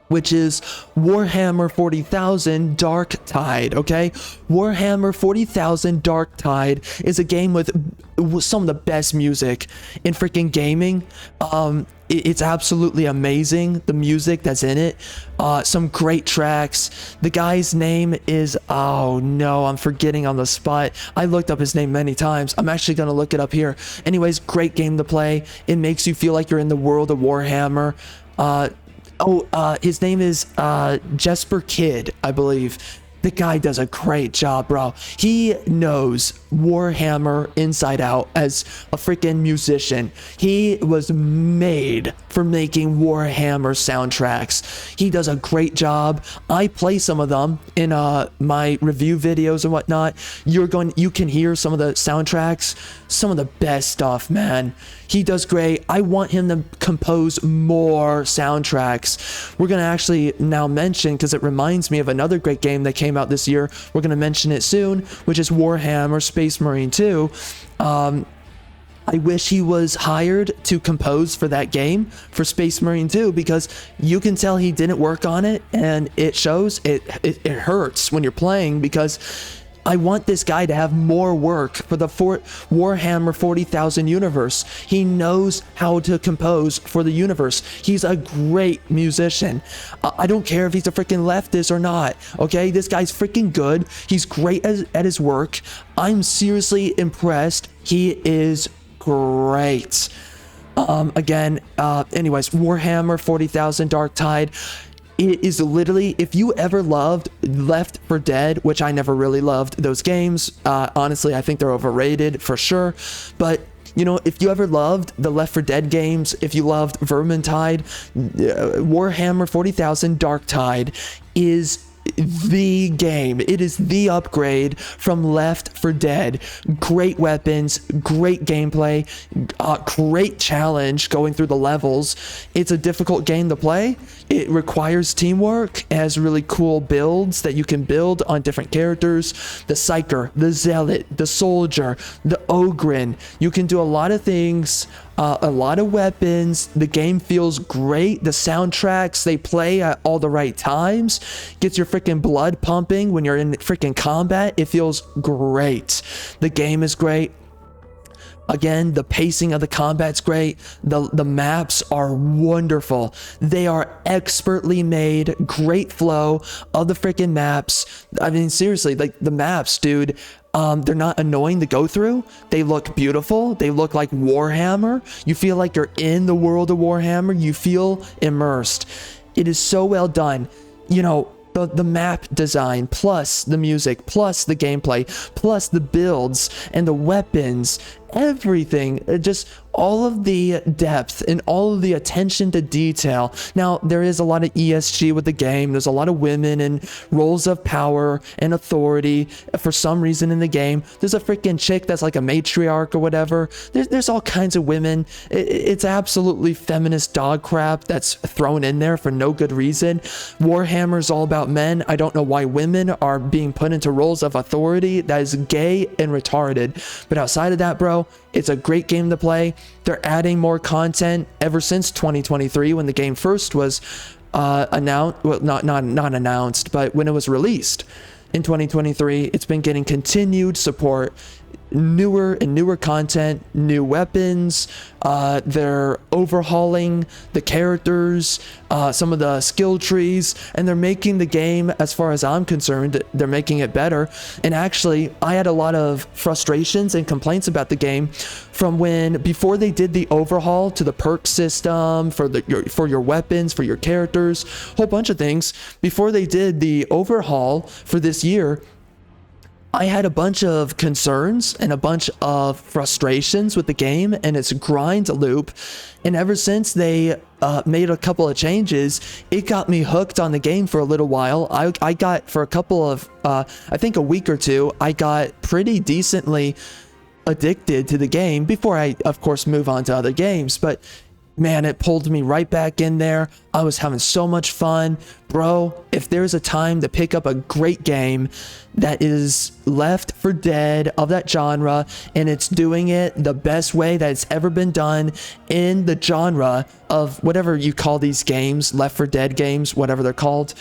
which is Warhammer 40,000 Dark Tide, okay? Warhammer 40,000 Dark Tide is a game with some of the best music in freaking gaming. It's absolutely amazing, the music that's in it. Some great tracks. The guy's name is, oh no, I'm forgetting on the spot. I looked up his name many times. I'm actually going to look it up here. Anyways, great game to play. It makes you feel like you're in the world of Warhammer. His name is Jesper Kidd, I believe. The guy does a great job, bro. He knows Warhammer inside out as a freaking musician. He was made for making Warhammer soundtracks. He does a great job. I play some of them in my review videos and whatnot. You can hear some of the soundtracks, some of the best stuff, man. He does great. I want him to compose more soundtracks. We're going to actually now mention, because it reminds me of another great game that came out this year. We're going to mention it soon, which is Warhammer Space Marine 2. I wish he was hired to compose for that game, for Space Marine 2, because you can tell he didn't work on it, and it shows. It hurts when you're playing, because I want this guy to have more work for the Warhammer 40,000 universe. He knows how to compose for the universe. He's a great musician. I don't care if he's a freaking leftist or not, okay? This guy's freaking good. He's great at his work. I'm seriously impressed. He is great. Anyways, Warhammer 40,000 Dark Tide. It is literally, if you ever loved Left 4 Dead, which I never really loved those games, honestly, I think they're overrated for sure. But, you know, if you ever loved the Left 4 Dead games, if you loved Vermintide, Warhammer 40,000 Dark Tide is the game. It is the upgrade from Left 4 Dead. Great weapons, great gameplay, great challenge going through the levels. It's a difficult game to play. It requires teamwork. It has really cool builds that you can build on different characters. The Psyker, the Zealot, the Soldier, the Ogryn. You can do a lot of things. A lot of weapons. The game feels great. The soundtracks, they play at all the right times. Gets your freaking blood pumping when you're in freaking combat. It feels great. The game is great. Again, the pacing of the combat's great. The maps are wonderful. They are expertly made. Great flow of the freaking maps. I mean, seriously, like the maps, dude. They're not annoying to go through. They look beautiful. They look like Warhammer. You feel like you're in the world of Warhammer. You feel immersed. It is so well done. You know, the map design, plus the music, plus the gameplay, plus the builds and the weapons, everything, just all of the depth and all of the attention to detail. Now, there is a lot of ESG with the game. There's a lot of women and roles of power and authority for some reason in the game. There's a freaking chick that's like a matriarch or whatever. There's all kinds of women. It's absolutely feminist dog crap that's thrown in there for no good reason. Warhammer's all about men. I don't know why women are being put into roles of authority. That is gay and retarded. But outside of that, bro, it's a great game to play. They're adding more content ever since 2023 when the game first was announced. Well, not announced, but when it was released in 2023, it's been getting continued support. Newer and newer content, new weapons. They're overhauling the characters, some of the skill trees, and they're making the game, as far as I'm concerned, they're making it better. And actually, I had a lot of frustrations and complaints about the game from before they did the overhaul to the perk system for your weapons, for your characters, whole bunch of things. Before they did the overhaul for this year, I had a bunch of concerns and a bunch of frustrations with the game and its grind loop. And ever since they made a couple of changes, it got me hooked on the game for a little while. I got, for a couple of, I think a week or two, I got pretty decently addicted to the game before I, of course, move on to other games. But man, it pulled me right back in there. I was having so much fun. Bro, if there's a time to pick up a great game that is Left 4 Dead of that genre, and it's doing it the best way that it's ever been done in the genre of whatever you call these games, Left 4 Dead games, whatever they're called.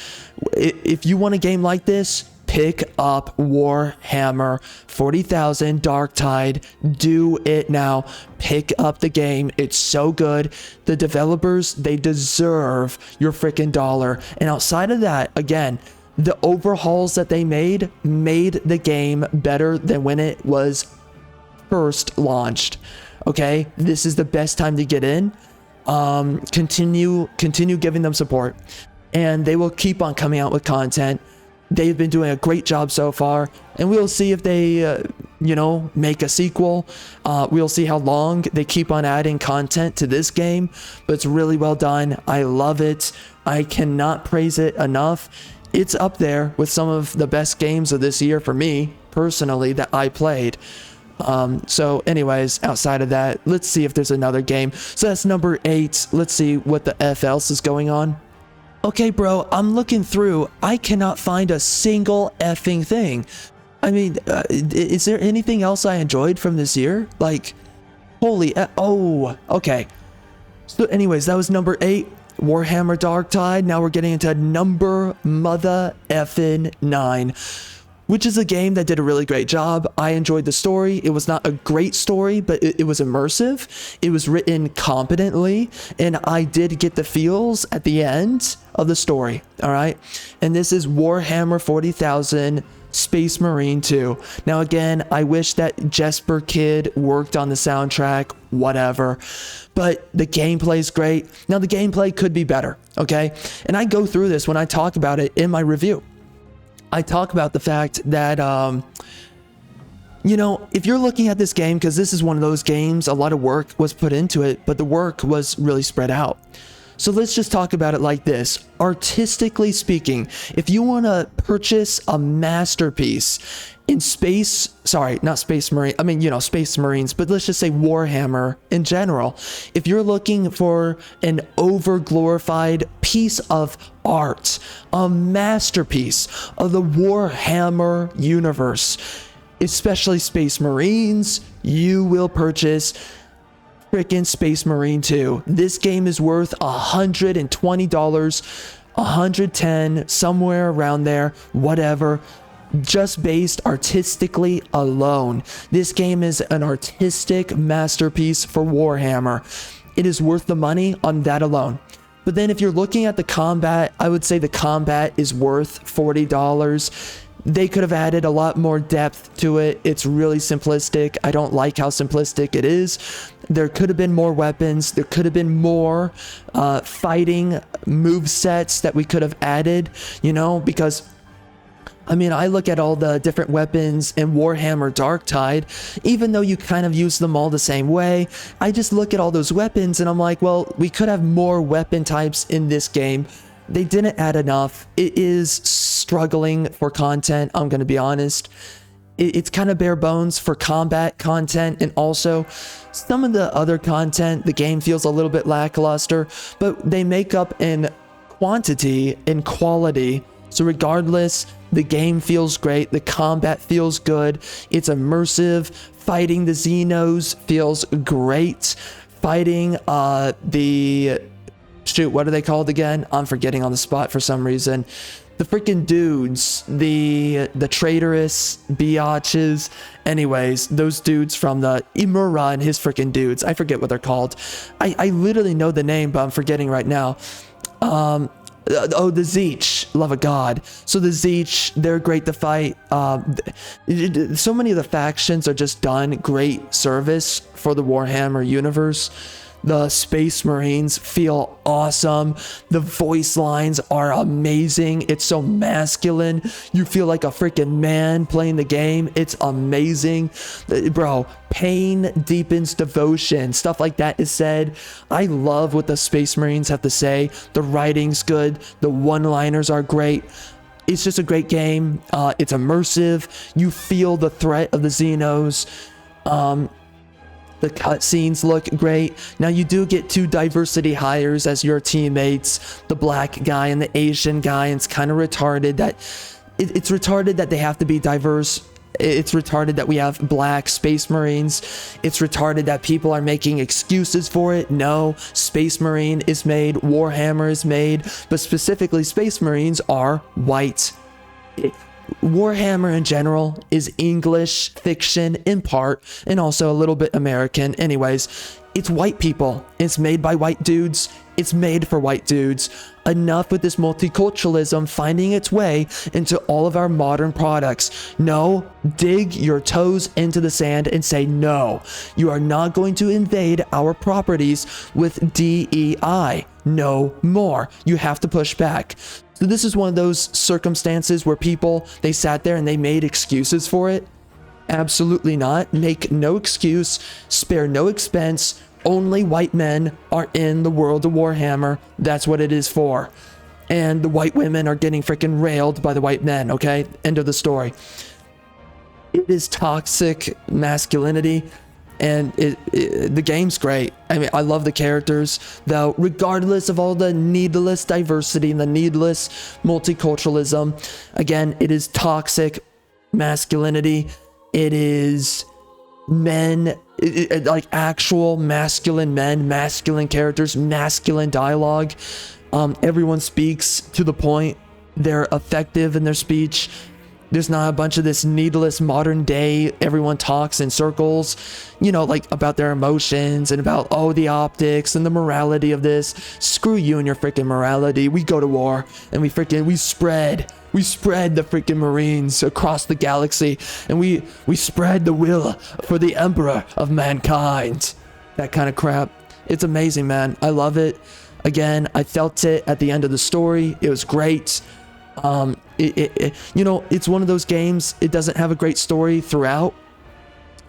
If you want a game like this, pick up Warhammer 40,000 Darktide. Do it now. Pick up the game. It's so good. The developers, they deserve your freaking dollar. And outside of that, again, the overhauls that they made the game better than when it was first launched. Okay, this is the best time to get in. Continue giving them support, and they will keep on coming out with content. They've been doing a great job so far, and we'll see if they, make a sequel. We'll see how long they keep on adding content to this game, but it's really well done. I love it. I cannot praise it enough. It's up there with some of the best games of this year for me, personally, that I played. So anyways, outside of that, let's see if there's another game. So that's number 8. Let's see what the F else is going on. Okay, bro, I'm looking through. I cannot find a single effing thing. I mean, is there anything else I enjoyed from this year? Like, holy, oh, okay. So anyways, that was number 8, Warhammer Darktide. Now we're getting into number mother effing 9, which is a game that did a really great job. I enjoyed the story. It was not a great story, but it was immersive. It was written competently, and I did get the feels at the end of the story, all right? And this is Warhammer 40,000 Space Marine 2. Now, again, I wish that Jesper Kid worked on the soundtrack, whatever, but the gameplay is great. Now, the gameplay could be better, okay? And I go through this when I talk about it in my review. I talk about the fact that, if you're looking at this game, because this is one of those games, a lot of work was put into it, but the work was really spread out. So let's just talk about it like this. Artistically speaking, if you want to purchase a masterpiece in Space Marines, but let's just say Warhammer in general. If you're looking for an over-glorified piece of art, a masterpiece of the Warhammer universe, especially Space Marines, you will purchase freaking Space Marine 2. This game is worth $120, $110, somewhere around there, whatever. Just based artistically alone. This game is an artistic masterpiece for Warhammer. It is worth the money on that alone. But then if you're looking at the combat, I would say the combat is worth $40. They could have added a lot more depth to it. It's really simplistic. I don't like how simplistic it is. There could have been more weapons. There could have been more fighting move sets that we could have added, you know, because I mean, I look at all the different weapons in Warhammer Darktide, even though you kind of use them all the same way. I just look at all those weapons and I'm like, well, we could have more weapon types in this game. They didn't add enough. It is struggling for content, I'm going to be honest. It's kind of bare bones for combat content, and also some of the other content, the game feels a little bit lackluster, but they make up in quantity and quality. So regardless, the game feels great, the combat feels good, it's immersive, fighting the Xenos feels great, fighting what are they called again? I'm forgetting on the spot for some reason. The freaking dudes, the traitorous biatches. Anyways, those dudes from the Imura and his freaking dudes. I forget what they're called. I literally know the name, but I'm forgetting right now. The Zeech, love of God. So the Zeech, they're great to fight. So many of the factions are just done great service for the Warhammer universe. The Space Marines feel awesome. The voice lines are amazing. It's so masculine. You feel like a freaking man playing the game. It's amazing. Bro, pain deepens devotion. Stuff like that is said. I love what the Space Marines have to say. The writing's good. The one-liners are great. It's just a great game. It's immersive. You feel the threat of the Xenos. The cutscenes look great. Now you do get 2 diversity hires as your teammates, the black guy and the Asian guy, and it's kind of retarded that it's retarded that they have to be diverse. It's retarded that we have black Space Marines. It's retarded that people are making excuses for it. No, Space Marine is made, Warhammer is made, but specifically Space Marines are white. Warhammer in general is English fiction in part, and also a little bit American. Anyways, it's white people. It's made by white dudes. It's made for white dudes. Enough with this multiculturalism finding its way into all of our modern products. No, dig your toes into the sand and say no. You are not going to invade our properties with DEI. No more. You have to push back. So this is one of those circumstances where people, they sat there and they made excuses for it. Absolutely not. Make no excuse. Spare no expense. Only white men are in the world of Warhammer. That's what it is for. And the white women are getting freaking railed by the white men, okay? End of the story. It is toxic masculinity, and the game's great. I mean, I love the characters, though, regardless of all the needless diversity and the needless multiculturalism. Again, it is toxic masculinity. It is men, like actual masculine men, masculine characters, masculine dialogue. Everyone speaks to the point. They're effective in their speech. There's not a bunch of this needless modern day, everyone talks in circles, you know, like about their emotions and about, oh, the optics and the morality of this. Screw you and your freaking morality. We go to war and we spread the freaking Marines across the galaxy, and we spread the will for the Emperor of mankind. That kind of crap. It's amazing, man. I love it. Again, I felt it at the end of the story. It was great. You know, it's one of those games, it doesn't have a great story throughout,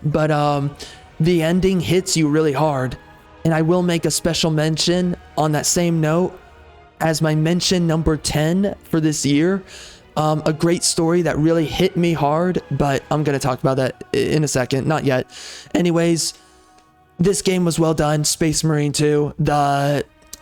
but the ending hits you really hard. And I will make a special mention on that same note as my mention number 10 for this year. A great story that really hit me hard, but I'm going to talk about that in a second. Not yet. Anyways, this game was well done. Space Marine 2.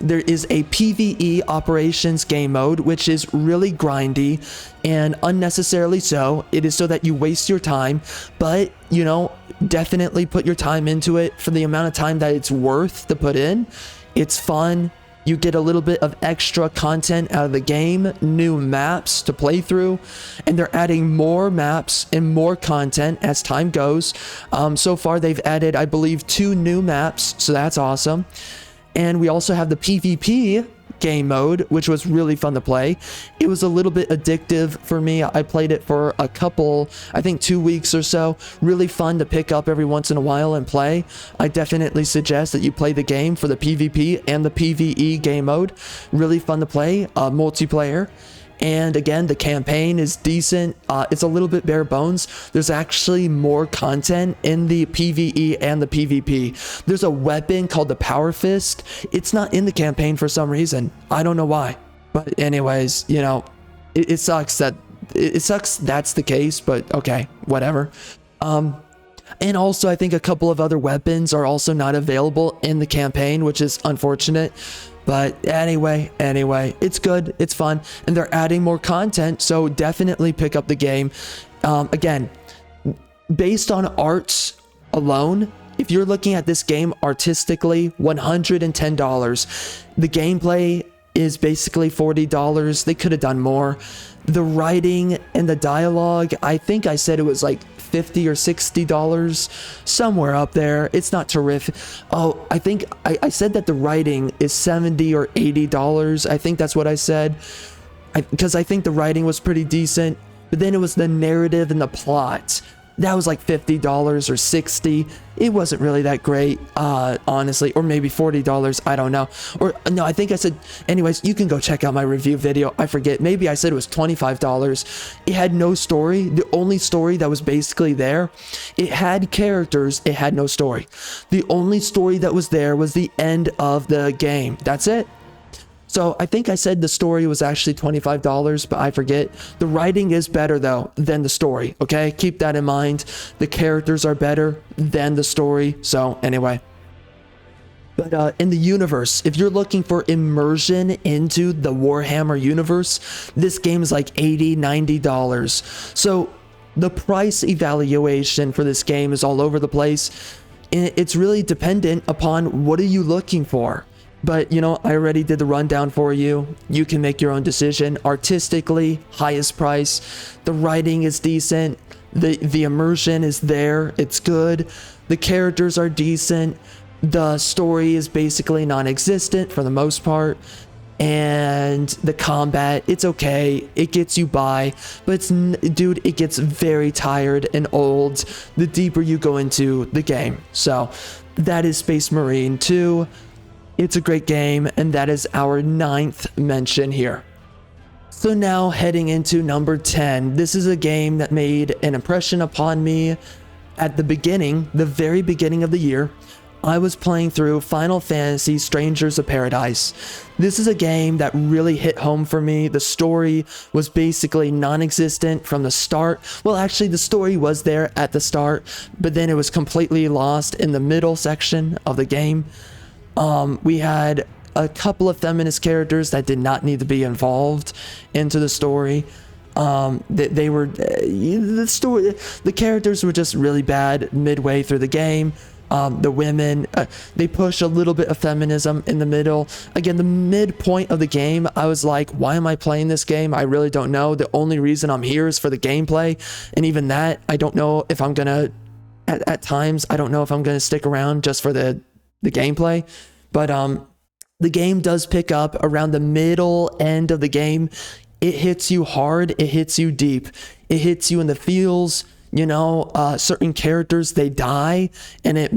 There is a PvE operations game mode, which is really grindy and unnecessarily so. It is so that you waste your time, but, you know, definitely put your time into it for the amount of time that it's worth to put in. It's fun. You get a little bit of extra content out of the game, new maps to play through, and they're adding more maps and more content as time goes. So far, they've added, I believe, 2 new maps, so that's awesome. And we also have the PvP game mode, which was really fun to play. It was a little bit addictive for me. I played it for a couple, I think 2 weeks or so. Really fun to pick up every once in a while and play. I definitely suggest that you play the game for the PvP and the PvE game mode. Really fun to play, multiplayer. And again, the campaign is decent. It's a little bit bare bones. There's actually more content in the PvE and the PvP. There's a weapon called the Power Fist. It's not in the campaign for some reason. I don't know why. But anyways, you know, it sucks that's the case, but okay, whatever. And also, I think a couple of other weapons are also not available in the campaign, which is unfortunate. But anyway, it's good, it's fun, and they're adding more content, so definitely pick up the game. Again, based on arts alone, if you're looking at this game artistically, $110. The gameplay is basically $40. They could have done more. The writing and the dialogue, I think I said it was like $50 or $60, somewhere up there. It's not terrific. Oh, I think I said that the writing is $70 or $80. I think that's what I said, because I think the writing was pretty decent, but then it was the narrative and the plot. That was like $50 or $60. It wasn't really that great, honestly, or maybe $40. I don't know. Or no, I think I said, anyways, you can go check out my review video. I forget. Maybe I said it was $25. It had no story. The only story that was basically there, it had characters. It had no story. The only story that was there was the end of the game. That's it. So I think I said the story was actually $25, but I forget. The writing is better though than the story, okay? Keep that in mind. The characters are better than the story. So anyway. But in the universe, if you're looking for immersion into the Warhammer universe, this game is like $80, $90. So the price evaluation for this game is all over the place. It's really dependent upon what are you looking for. But, you know, I already did the rundown for you. You can make your own decision. Artistically, highest price. The writing is decent. The immersion is there. It's good. The characters are decent. The story is basically non-existent for the most part. And the combat, it's okay. It gets you by. But, dude, it gets very tired and old the deeper you go into the game. So, that is Space Marine 2. It's a great game, and that is our 9th mention here. So now heading into number 10, this is a game that made an impression upon me at the beginning, the very beginning of the year. I was playing through Final Fantasy Strangers of Paradise. This is a game that really hit home for me. The story was basically non-existent from the start. Well, actually, the story was there at the start, but then it was completely lost in the middle section of the game. We had a couple of feminist characters that did not need to be involved into the story. The characters were just really bad midway through the game. The women, they push a little bit of feminism in the middle. Again, the midpoint of the game, I was like, why am I playing this game? I really don't know. The only reason I'm here is for the gameplay. And even that, I don't know if I'm gonna, at times, I don't know if I'm gonna stick around just for the gameplay. But the game does pick up around the middle end of the game. It hits you hard. It hits you deep. It hits you in the feels. You know, certain characters, they die, and it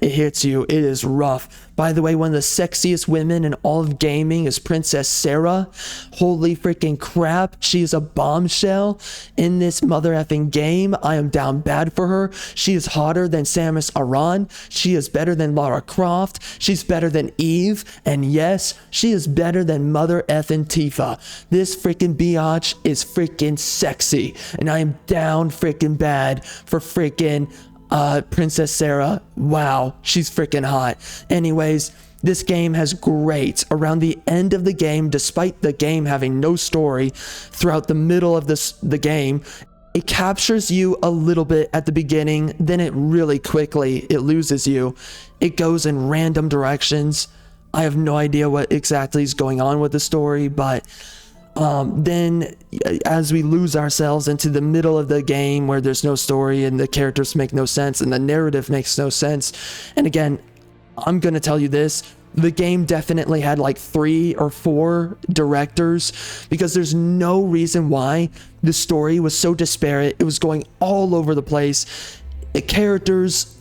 hits you. It is rough. By the way, one of the sexiest women in all of gaming is Princess Sarah. Holy freaking crap. She is a bombshell in this mother effing game. I am down bad for her. She is hotter than Samus Aran. She is better than Lara Croft. She's better than Eve. And yes, she is better than mother effing Tifa. This freaking biatch is freaking sexy. And I am down freaking bad for freaking Princess Sarah. Wow, she's freaking hot. Anyways, this game has great around the end of the game, despite the game having no story throughout the middle of the game. It captures you a little bit at the beginning, then it really quickly, it loses you. It goes in random directions. I have no idea what exactly is going on with the story, but then as we lose ourselves into the middle of the game where there's no story and the characters make no sense and the narrative makes no sense. And again, I'm going to tell you this, the game definitely had like 3 or 4 directors, because there's no reason why the story was so disparate. It was going all over the place. Characters,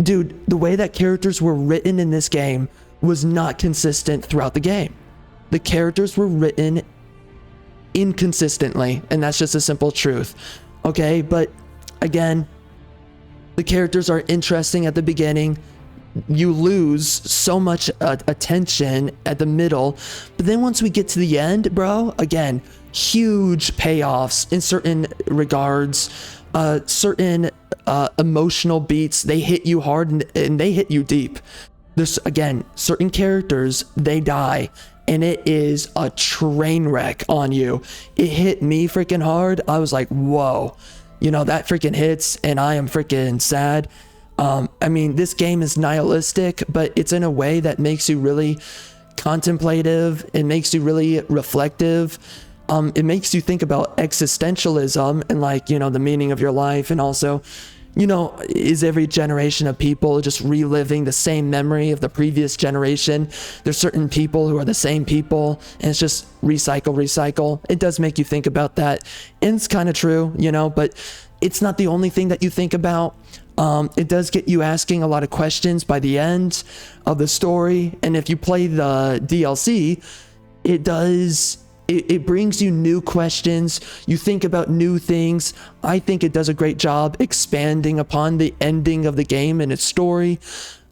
dude, the way that characters were written in this game was not consistent throughout the game. The characters were written inconsistently, and that's just a simple truth. Okay, but again, the characters are interesting at the beginning. You lose so much attention at the middle, but then once we get to the end, bro, again, huge payoffs in certain regards, certain emotional beats. They hit you hard, and they hit you deep. There's, again, certain characters, they die, and it is a train wreck on you. It hit me freaking hard. I was like, whoa, you know, that freaking hits, and I am freaking sad. I mean, this game is nihilistic, but it's in a way that makes you really contemplative. It makes you really reflective. It makes you think about existentialism and, like, you know, the meaning of your life. And also, you know, is every generation of people just reliving the same memory of the previous generation? There's certain people who are the same people, and it's just recycle. It does make you think about that. And it's kind of true, you know, but it's not the only thing that you think about. It does get you asking a lot of questions by the end of the story. And if you play the DLC, it brings you new questions. You think about new things. I think it does a great job expanding upon the ending of the game and its story.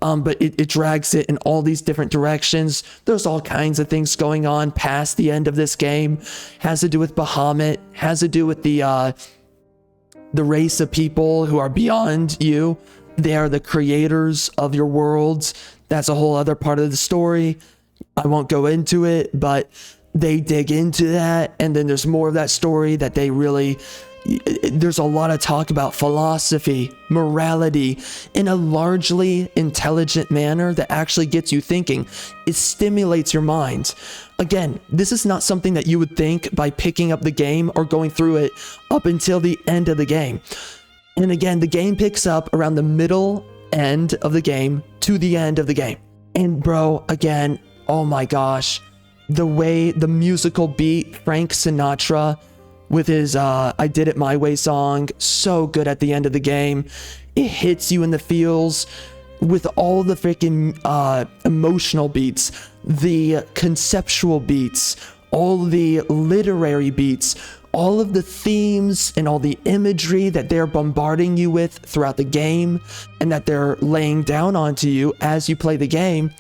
But it drags it in all these different directions. There's all kinds of things going on past the end of this game. Has to do with Bahamut. Has to do with the race of people who are beyond you. They are the creators of your worlds. That's a whole other part of the story. I won't go into it, but they dig into that. And then there's more of that story that they really, there's a lot of talk about philosophy, morality, in a largely intelligent manner that actually gets you thinking. It stimulates your mind. Again, this is not something that you would think by picking up the game or going through it up until the end of the game. And again, the game picks up around the middle end of the game to the end of the game. And bro, again, oh my gosh, the way the musical beat, Frank Sinatra with his I Did It My Way song, so good at the end of the game. It hits you in the feels with all the freaking emotional beats, the conceptual beats, all the literary beats, all of the themes and all the imagery that they're bombarding you with throughout the game and that they're laying down onto you as you play the game.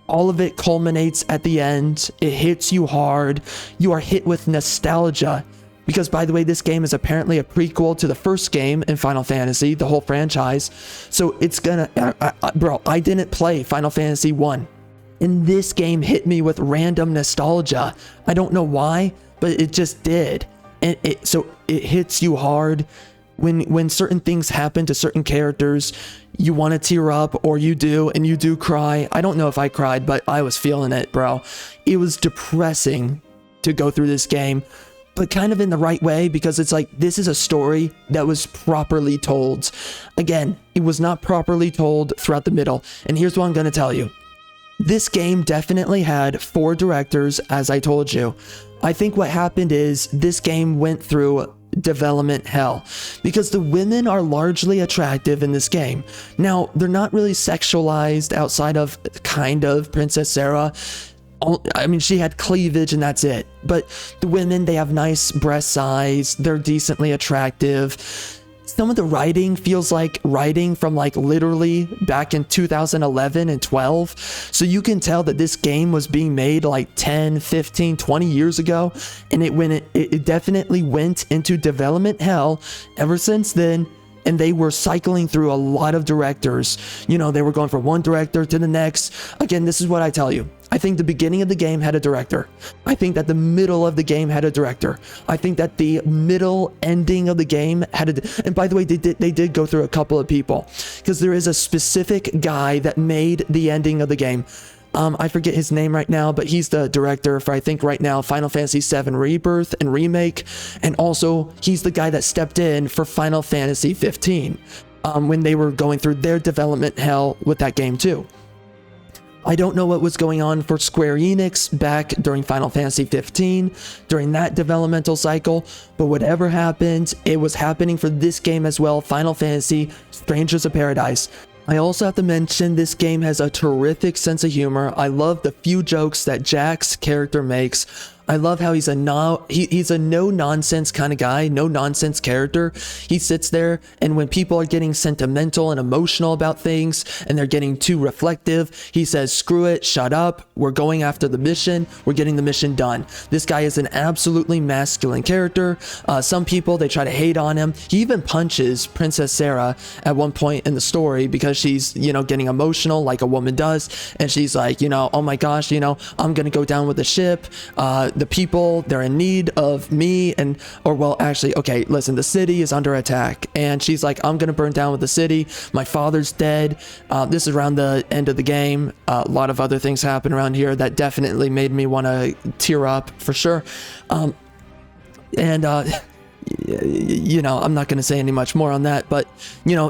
All of it culminates at the end. It hits you hard. You are hit with nostalgia. Because, by the way, this game is apparently a prequel to the first game in Final Fantasy, the whole franchise. So it's gonna... bro, I didn't play Final Fantasy 1. And this game hit me with random nostalgia. I don't know why, but it just did. And so it hits you hard. When certain things happen to certain characters, you want to tear up, or you do, and you do cry. I don't know if I cried, but I was feeling it, bro. It was depressing to go through this game, but kind of in the right way, because it's like, this is a story that was properly told. Again, it was not properly told throughout the middle. And here's what I'm going to tell you. This game definitely had 4 directors, as I told you. I think what happened is this game went through development hell, because the women are largely attractive in this game. Now, they're not really sexualized outside of kind of Princess Sarah. I mean, she had cleavage and that's it. But the women, they have nice breast size. They're decently attractive. Some of the writing feels like writing from like literally back in 2011 and 12. So you can tell that this game was being made like 10, 15, 20 years ago. And it definitely went into development hell ever since then. And they were cycling through a lot of directors. You know, they were going from one director to the next. Again, this is what I tell you. I think the beginning of the game had a director. I think that the middle of the game had a director. I think that the middle ending of the game had a... And by the way, they did go through a couple of people, because there is a specific guy that made the ending of the game. I forget his name right now, but he's the director for, I think right now, Final Fantasy VII Rebirth and Remake. And also, he's the guy that stepped in for Final Fantasy 15 when they were going through their development hell with that game too. I don't know what was going on for Square Enix back during Final Fantasy 15, during that developmental cycle, but whatever happened, it was happening for this game as well, Final Fantasy Strangers of Paradise. I also have to mention this game has a terrific sense of humor. I love the few jokes that Jack's character makes. I love how he's a no-nonsense kind of guy, no-nonsense character. He sits there, and when people are getting sentimental and emotional about things, and they're getting too reflective, he says, screw it, shut up, we're going after the mission, we're getting the mission done. This guy is an absolutely masculine character. Some people, they try to hate on him. He even punches Princess Sarah at one point in the story because she's, getting emotional like a woman does, and she's like, oh my gosh, I'm gonna go down with the ship. The people, they're in need of me, the city is under attack, and she's like, I'm gonna burn down with the city, my father's dead. This is around the end of the game. A lot of other things happen around here that definitely made me want to tear up for sure. I'm not going to say any much more on that, but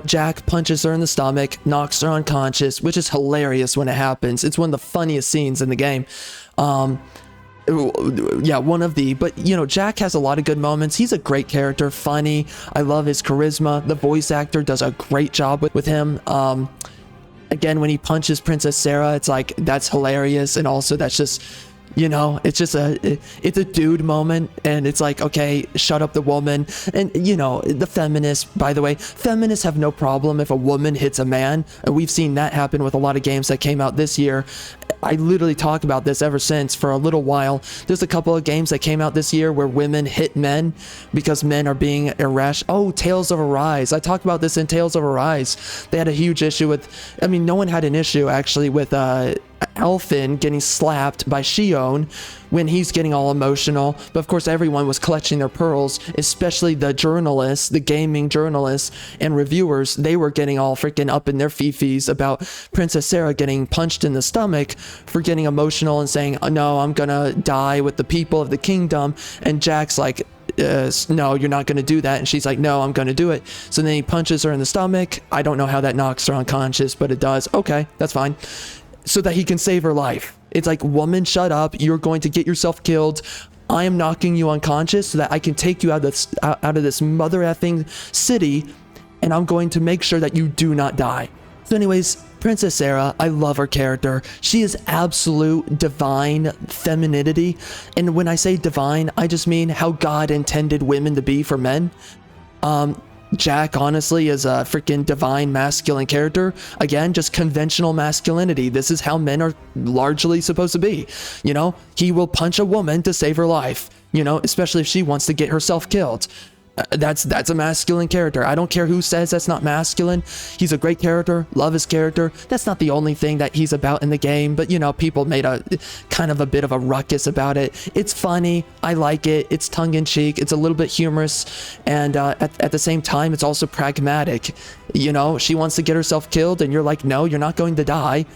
Jack punches her in the stomach, knocks her unconscious, which is hilarious when it happens. It's one of the funniest scenes in the game. Jack has a lot of good moments. He's a great character, funny. I love his charisma. The voice actor does a great job with him. Again, when he punches Princess Sarah, it's like, that's hilarious, and also that's just, it's a dude moment, and it's like, okay, shut up the woman. And the feminists, by the way, feminists have no problem if a woman hits a man, and we've seen that happen with a lot of games that came out this year. I literally talk about this ever since for a little while. There's a couple of games that came out this year where women hit men because men are being irrational. Oh, Tales of Arise. I talked about this in Tales of Arise. They had a huge issue with, no one had an issue actually with Elfin getting slapped by Shion when he's getting all emotional, but of course everyone was clutching their pearls, especially the journalists, the gaming journalists and reviewers. They were getting all freaking up in their fifis about Princess Sarah getting punched in the stomach for getting emotional and saying, oh, no, I'm gonna die with the people of the kingdom. And Jack's like, no, you're not going to do that. And she's like, no, I'm going to do it. So then he punches her in the stomach. I don't know how that knocks her unconscious, but it does. Okay, that's fine. So that he can save her life. It's like, woman, shut up. You're going to get yourself killed. I am knocking you unconscious so that I can take you out of this mother effing city, and I'm going to make sure that you do not die. So anyways, Princess Sarah, I love her character. She is absolute divine femininity. And when I say divine, I just mean how God intended women to be for men. Jack, honestly, is a freaking divine masculine character. Again, just conventional masculinity. This is how men are largely supposed to be. He will punch a woman to save her life, especially if she wants to get herself killed. That's a masculine character. I don't care who says that's not masculine. He's a great character. Love his character. That's not the only thing that he's about in the game, but people made a kind of a bit of a ruckus about it. It's funny. I like it. It's tongue-in-cheek. It's a little bit humorous, and at the same time, it's also pragmatic. She wants to get herself killed, and you're like, no, you're not going to die.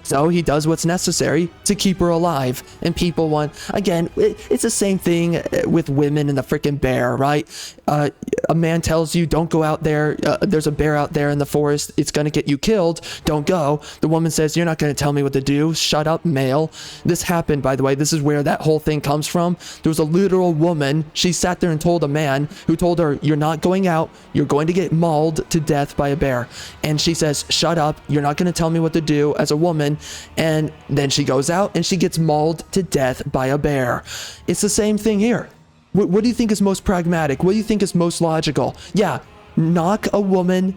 So he does what's necessary to keep her alive. And people want, again, it's the same thing with women and the freaking bear, right? A man tells you, don't go out there. There's a bear out there in the forest. It's going to get you killed. Don't go. The woman says, you're not going to tell me what to do. Shut up, male. This happened, by the way. This is where that whole thing comes from. There was a literal woman. She sat there and told a man who told her, you're not going out. You're going to get mauled to death by a bear. And she says, shut up. You're not going to tell me what to do as a woman. And then she goes out and she gets mauled to death by a bear. It's the same thing here. What do you think is most pragmatic? What do you think is most logical? Yeah, knock a woman,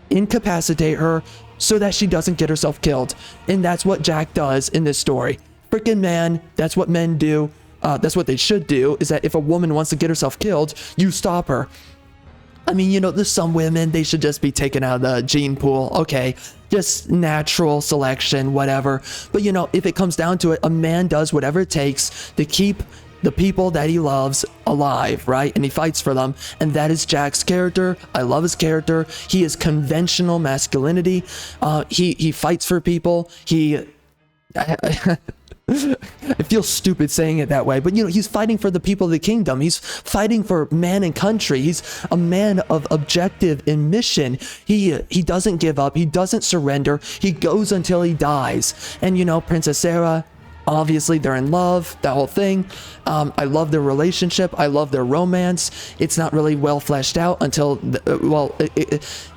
incapacitate her so that she doesn't get herself killed. And that's what Jack does in this story. Freaking man, that's what men do. That's what they should do, is that if a woman wants to get herself killed, you stop her. There's some women, they should just be taken out of the gene pool. Okay, just natural selection, whatever. But if it comes down to it, a man does whatever it takes to keep the people that he loves alive, right? And he fights for them. And that is Jack's character. I love his character. He is conventional masculinity. He fights for people. I feel stupid saying it that way, but you know, he's fighting for the people of the kingdom. He's fighting for man and country. He's a man of objective and mission. He doesn't give up. He doesn't surrender. He goes until he dies. And you know, Princess Sarah, obviously they're in love, that whole thing. I love their relationship. I love their romance. It's not really well fleshed out until,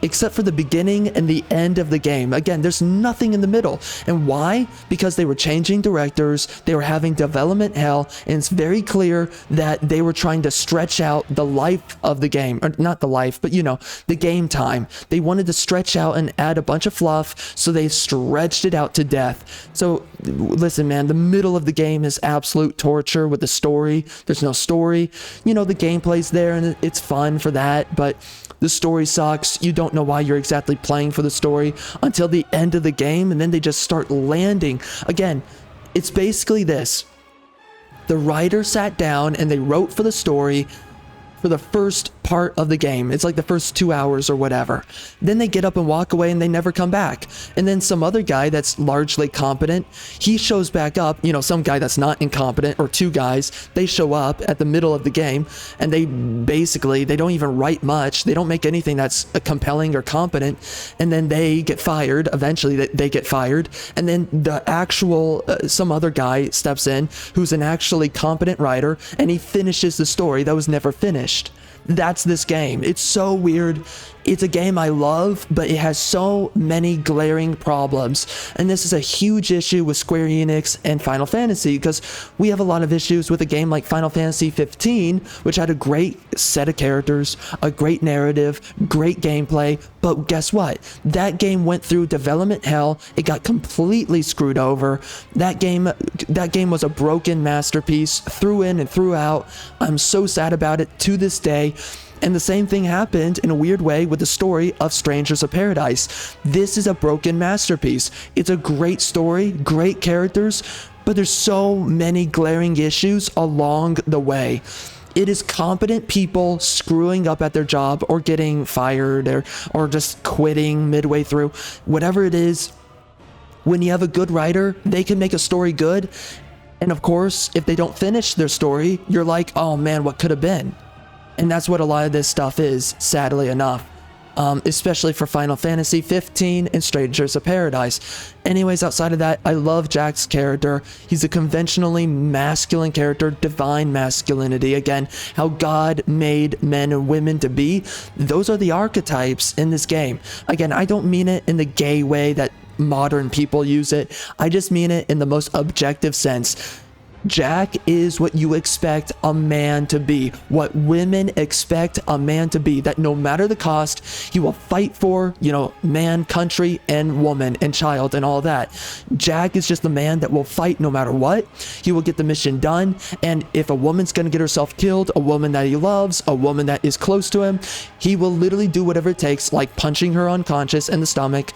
except for the beginning and the end of the game. Again, there's nothing in the middle. And why? Because they were changing directors. They were having development hell. And it's very clear that they were trying to stretch out the life of the game. Or not the life, but you know, the game time. They wanted to stretch out and add a bunch of fluff. So they stretched it out to death. So listen, man, the middle of the game is absolute torture with the story. There's no story. You know, the gameplay's there and it's fun for that, but the story sucks. You don't know why you're exactly playing for the story until the end of the game, and then they just start landing. Again, it's basically this. The writer sat down and they wrote for the story for the first part of the game. It's like the first 2 hours or whatever. Then they get up and walk away and they never come back. And then some other guy that's largely competent, he shows back up, you know, some guy that's not incompetent, or two guys, they show up at the middle of the game and they don't even write much. They don't make anything that's compelling or competent. And then they get fired. Eventually they get fired. And then the actual, some other guy steps in who's an actually competent writer, and he finishes the story that was never finished. That's this game. It's so weird. It's a game I love, but it has so many glaring problems. And this is a huge issue with Square Enix and Final Fantasy, because we have a lot of issues with a game like Final Fantasy 15, which had a great set of characters, a great narrative, great gameplay. But guess what? That game went through development hell. It got completely screwed over. That game was a broken masterpiece through in and through out. I'm so sad about it to this day. And the same thing happened in a weird way with the story of Strangers of Paradise. This is a broken masterpiece. It's a great story, great characters, but there's so many glaring issues along the way. It is competent people screwing up at their job or getting fired or just quitting midway through. Whatever it is, when you have a good writer, they can make a story good. And of course, if they don't finish their story, you're like, oh man, what could have been? And that's what a lot of this stuff is, sadly enough. Especially for Final Fantasy 15 and Strangers of Paradise. Anyways, outside of that, I love Jack's character. He's a conventionally masculine character, divine masculinity. Again, how God made men and women to be. Those are the archetypes in this game. Again, I don't mean it in the gay way that modern people use it. I just mean it in the most objective sense. Jack is what you expect a man to be, what women expect a man to be, that no matter the cost, he will fight for, you know, man, country, and woman, and child, and all that. Jack is just the man that will fight no matter what. He will get the mission done, and if a woman's gonna get herself killed, a woman that he loves, a woman that is close to him, he will literally do whatever it takes, like punching her unconscious in the stomach,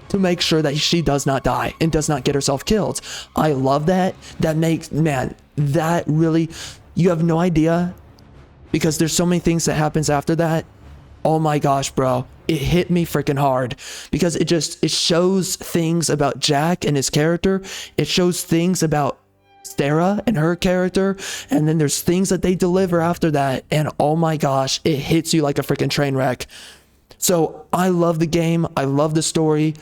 to make sure that she does not die and does not get herself killed. I love that. That makes, man, that really, you have no idea, because there's so many things that happens after that. Oh my gosh, bro. It hit me freaking hard, because it shows things about Jack and his character. It shows things about Sarah and her character, and then there's things that they deliver after that, and oh my gosh, it hits you like a freaking train wreck. So I love the game. I love the story.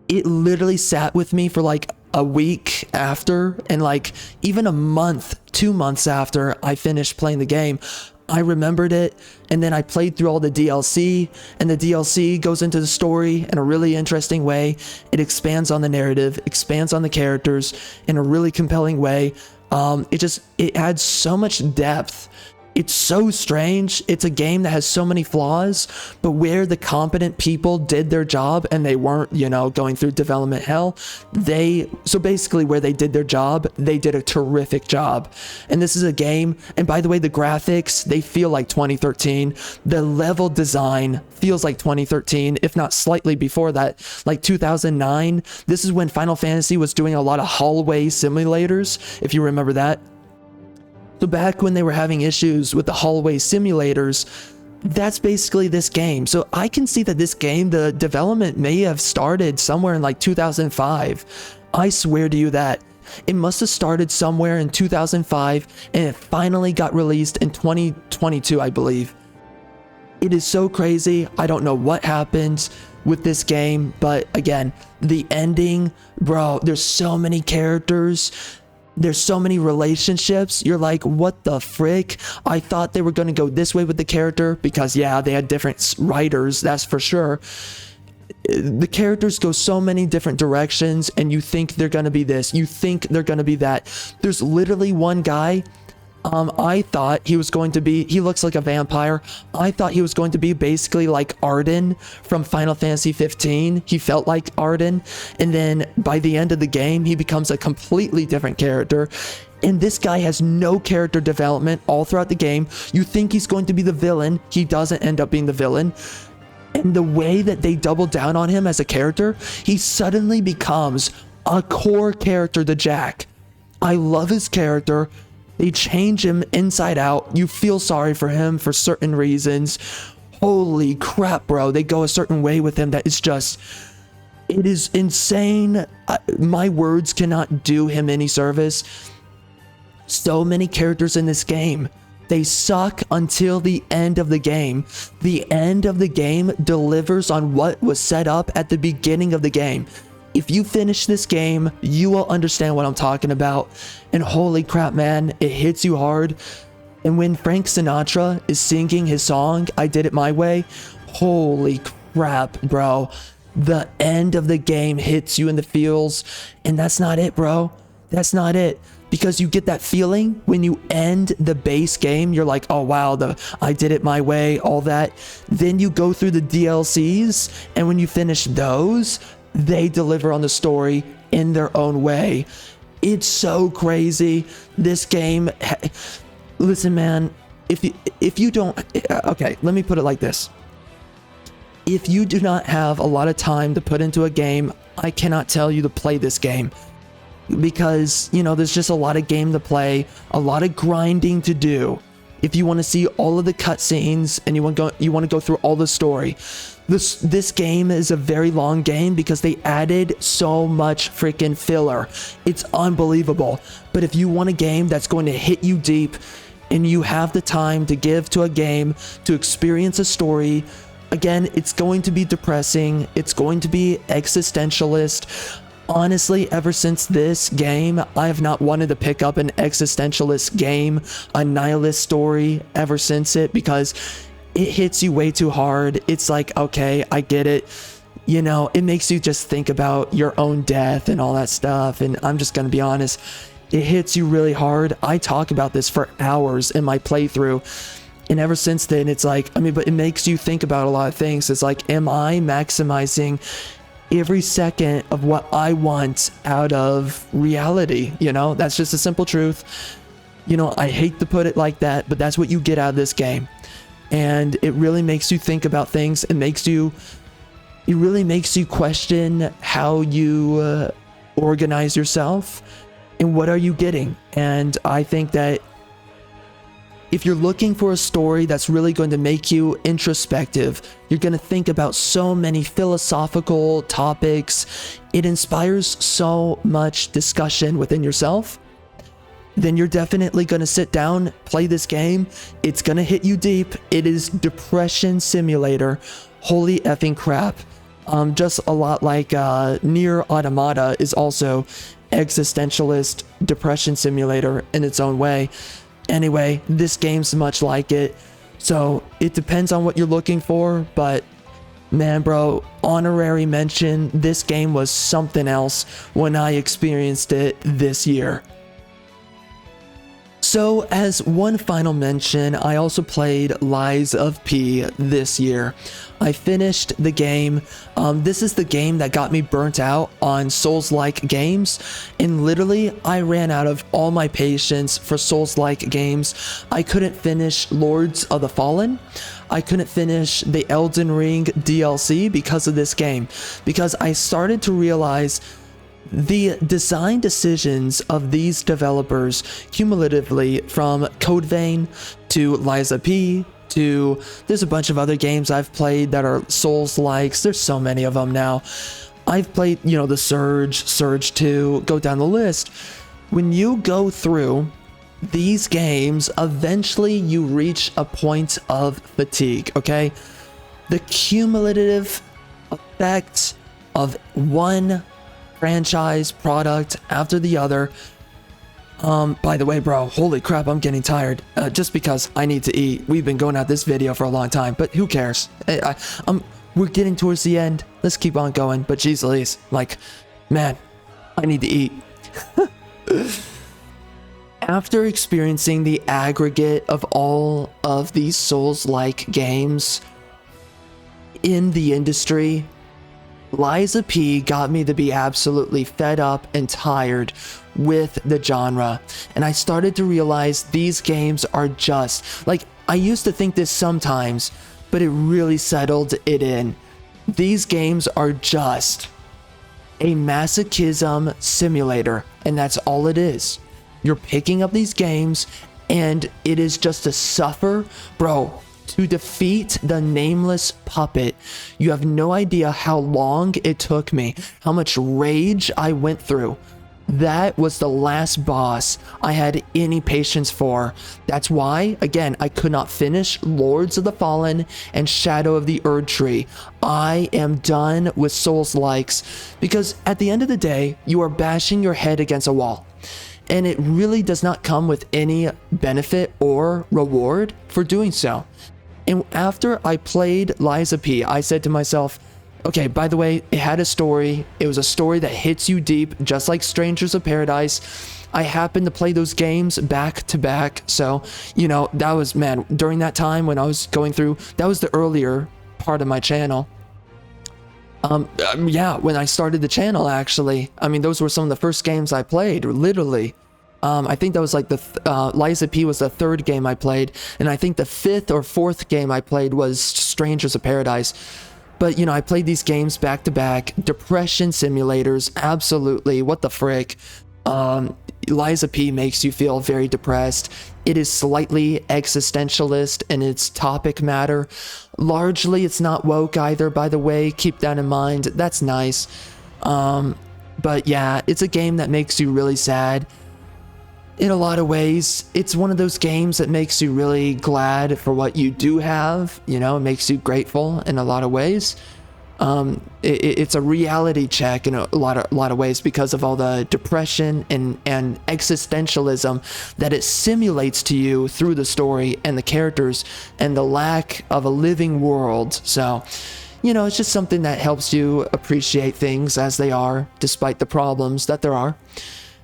It literally sat with me for like a week after, and like even a month, 2 months after I finished playing the game. I remembered it, and then I played through all the DLC, and the DLC goes into the story in a really interesting way. It expands on the narrative, expands on the characters in a really compelling way. It adds so much depth. It's so strange. It's a game that has so many flaws, but where the competent people did their job and they weren't, you know, going through development hell, so basically where they did their job, they did a terrific job. And this is a game, and by the way, the graphics, they feel like 2013. The level design feels like 2013, if not slightly before that, like 2009. This is when Final Fantasy was doing a lot of hallway simulators, if you remember that. So back when they were having issues with the hallway simulators, that's basically this game. So I can see that this game, the development may have started somewhere in like 2005. I swear to you that. It must have started somewhere in 2005 and it finally got released in 2022, I believe. It is so crazy. I don't know what happened with this game, but again, the ending, bro, there's so many characters. There's so many relationships. You're like, what the frick? I thought they were going to go this way with the character because, yeah, they had different writers, that's for sure. The characters go so many different directions and you think they're going to be this. You think they're going to be that. There's literally one guy. I thought he was going to be, he looks like a vampire. I thought he was going to be basically like Arden from Final Fantasy 15. He felt like Arden. And then by the end of the game, he becomes a completely different character. And this guy has no character development all throughout the game. You think he's going to be the villain. He doesn't end up being the villain. And the way that they double down on him as a character, he suddenly becomes a core character to Jack. I love his character. They change him inside out. You feel sorry for him for certain reasons. Holy crap, bro. They go a certain way with him that is just... It is insane. My words cannot do him any service. So many characters in this game. They suck until the end of the game. The end of the game delivers on what was set up at the beginning of the game. If you finish this game, you will understand what I'm talking about. And holy crap, man, it hits you hard. And when Frank Sinatra is singing his song, I Did It My Way, holy crap, bro. The end of the game hits you in the feels. And that's not it, bro. That's not it. Because you get that feeling when you end the base game. You're like, oh wow, I did it my way, all that. Then you go through the DLCs. And when you finish those, they deliver on the story in their own way. It's so crazy. This game, listen, man, if you don't, okay, let me put it like this. If you do not have a lot of time to put into a game, I cannot tell you to play this game. Because, you know, there's just a lot of game to play, a lot of grinding to do. If you want to see all of the cutscenes and you want to go through all the story. This game is a very long game because they added so much freaking filler. It's unbelievable. But if you want a game that's going to hit you deep and you have the time to give to a game to experience a story, again, it's going to be depressing. It's going to be existentialist. Honestly, ever since this game, I have not wanted to pick up an existentialist game, a nihilist story ever since it, because it hits you way too hard. It's like, okay, I get it. You know, it makes you just think about your own death and all that stuff. And I'm just going to be honest, it hits you really hard. I talk about this for hours in my playthrough. And ever since then, it's like, I mean, but it makes you think about a lot of things. It's like, am I maximizing every second of what I want out of reality? You know, that's just a simple truth. You know, I hate to put it like that, but that's what you get out of this game. And it really makes you think about things. It really makes you question how you organize yourself and what are you getting. And I think that if you're looking for a story that's really going to make you introspective, you're going to think about so many philosophical topics, it inspires so much discussion within yourself, then you're definitely going to sit down, play this game. It's going to hit you deep. It is Depression Simulator. Holy effing crap. Just a lot like Nier Automata is also existentialist depression simulator in its own way. Anyway, this game's much like it. So it depends on what you're looking for, but man, bro, honorary mention, this game was something else when I experienced it this year. So as one final mention, I also played Lies of P this year. I finished the game. This is the game that got me burnt out on Souls-like games, and literally I ran out of all my patience for Souls-like games. I couldn't finish Lords of the Fallen. I couldn't finish the Elden Ring DLC because of this game, because I started to realize the design decisions of these developers cumulatively, from Code Vein to Lies of P to there's a bunch of other games I've played that are Souls-likes. There's so many of them now. I've played, you know, the Surge 2, go down the list. When you go through these games, eventually you reach a point of fatigue, okay? The cumulative effect of one franchise product after the other. By the way, bro, holy crap, I'm getting tired. Just because I need to eat. We've been going at this video for a long time, but who cares? We're getting towards the end. Let's keep on going. But geez Louise, like, man, I need to eat. After experiencing the aggregate of all of these Souls-like games in the industry, Liza P got me to be absolutely fed up and tired with the genre. And I started to realize these games are just, like, I used to think this sometimes, but it really settled it in. These games are just a masochism simulator, and that's all it is. You're picking up these games, and it is just to suffer. Bro, to defeat the nameless puppet, you have no idea how long it took me, how much rage I went through. That was the last boss I had any patience for. That's why, again, I could not finish Lords of the Fallen and Shadow of the Erd Tree. I am done with Souls-likes, because at the end of the day, you are bashing your head against a wall. And it really does not come with any benefit or reward for doing so. And after I played Liza P, I said to myself, okay, by the way, it had a story. It was a story that hits you deep, just like Strangers of Paradise. I happened to play those games back to back. So, you know, that was, man, during that time when I was going through, that was the earlier part of my channel. Yeah, when I started the channel, actually, I mean, those were some of the first games I played, literally. I think that was like Liza P was the third game I played, and I think the fifth or fourth game I played was Strangers of Paradise. But, you know, I played these games back to back. Depression simulators, absolutely. What the frick? Liza P makes you feel very depressed. It is slightly existentialist in its topic matter. Largely, it's not woke either, by the way. Keep that in mind. That's nice. But yeah, it's a game that makes you really sad. In a lot of ways, it's one of those games that makes you really glad for what you do have. You know, it makes you grateful in a lot of ways. It's a reality check in a lot of ways because of all the depression and existentialism that it simulates to you through the story and the characters and the lack of a living world. So, you know, it's just something that helps you appreciate things as they are, despite the problems that there are.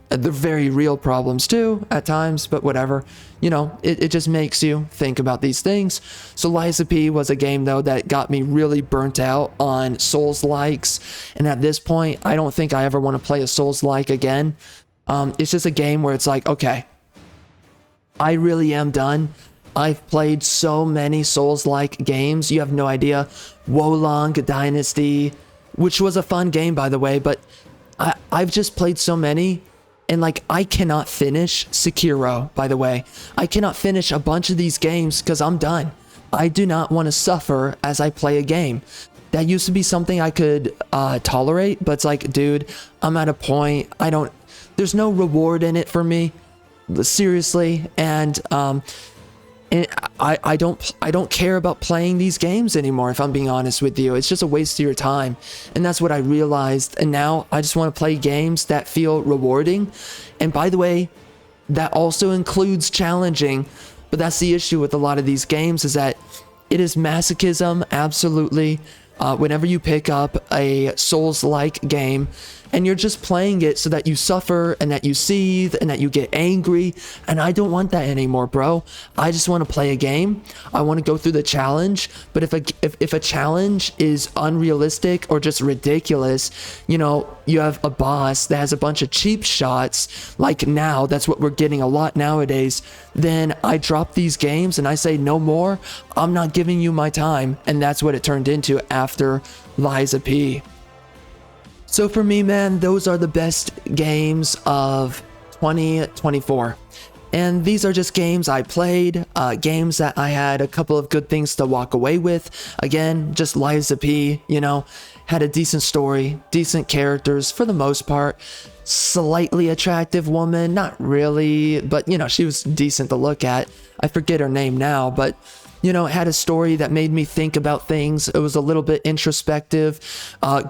They're very real problems too at times, but whatever. You know, it just makes you think about these things. So Liza P was a game though that got me really burnt out on Souls-likes, and at this point I don't think I ever want to play a Souls-like again. It's just a game where it's like, okay, I really am done. I've played so many Souls-like games, you have no idea. Wolong Dynasty, which was a fun game by the way, but I've just played so many. And like, I cannot finish Sekiro, by the way. I cannot finish a bunch of these games because I'm done. I do not want to suffer as I play a game. That used to be something I could tolerate, but it's like, dude, I'm at a point, there's no reward in it for me, seriously. And I don't care about playing these games anymore, if I'm being honest with you. It's just a waste of your time. And that's what I realized. And now I just want to play games that feel rewarding. And by the way, that also includes challenging. But that's the issue with a lot of these games, is that it is masochism, absolutely. Whenever you pick up a Souls-like game and you're just playing it so that you suffer and that you seethe and that you get angry, and I don't want that anymore, bro. I just want to play a game. I want to go through the challenge, but if a challenge is unrealistic or just ridiculous, you know, you have a boss that has a bunch of cheap shots, like now, that's what we're getting a lot nowadays, then I drop these games and I say no more. I'm not giving you my time. And that's what it turned into after Liza P. So for me, man, those are the best games of 2024. And these are just games I played, games that I had a couple of good things to walk away with. Again, just Liza P, had a decent story, decent characters for the most part. Slightly attractive woman, not really, but she was decent to look at. I forget her name now, but it had a story that made me think about things. It was a little bit introspective,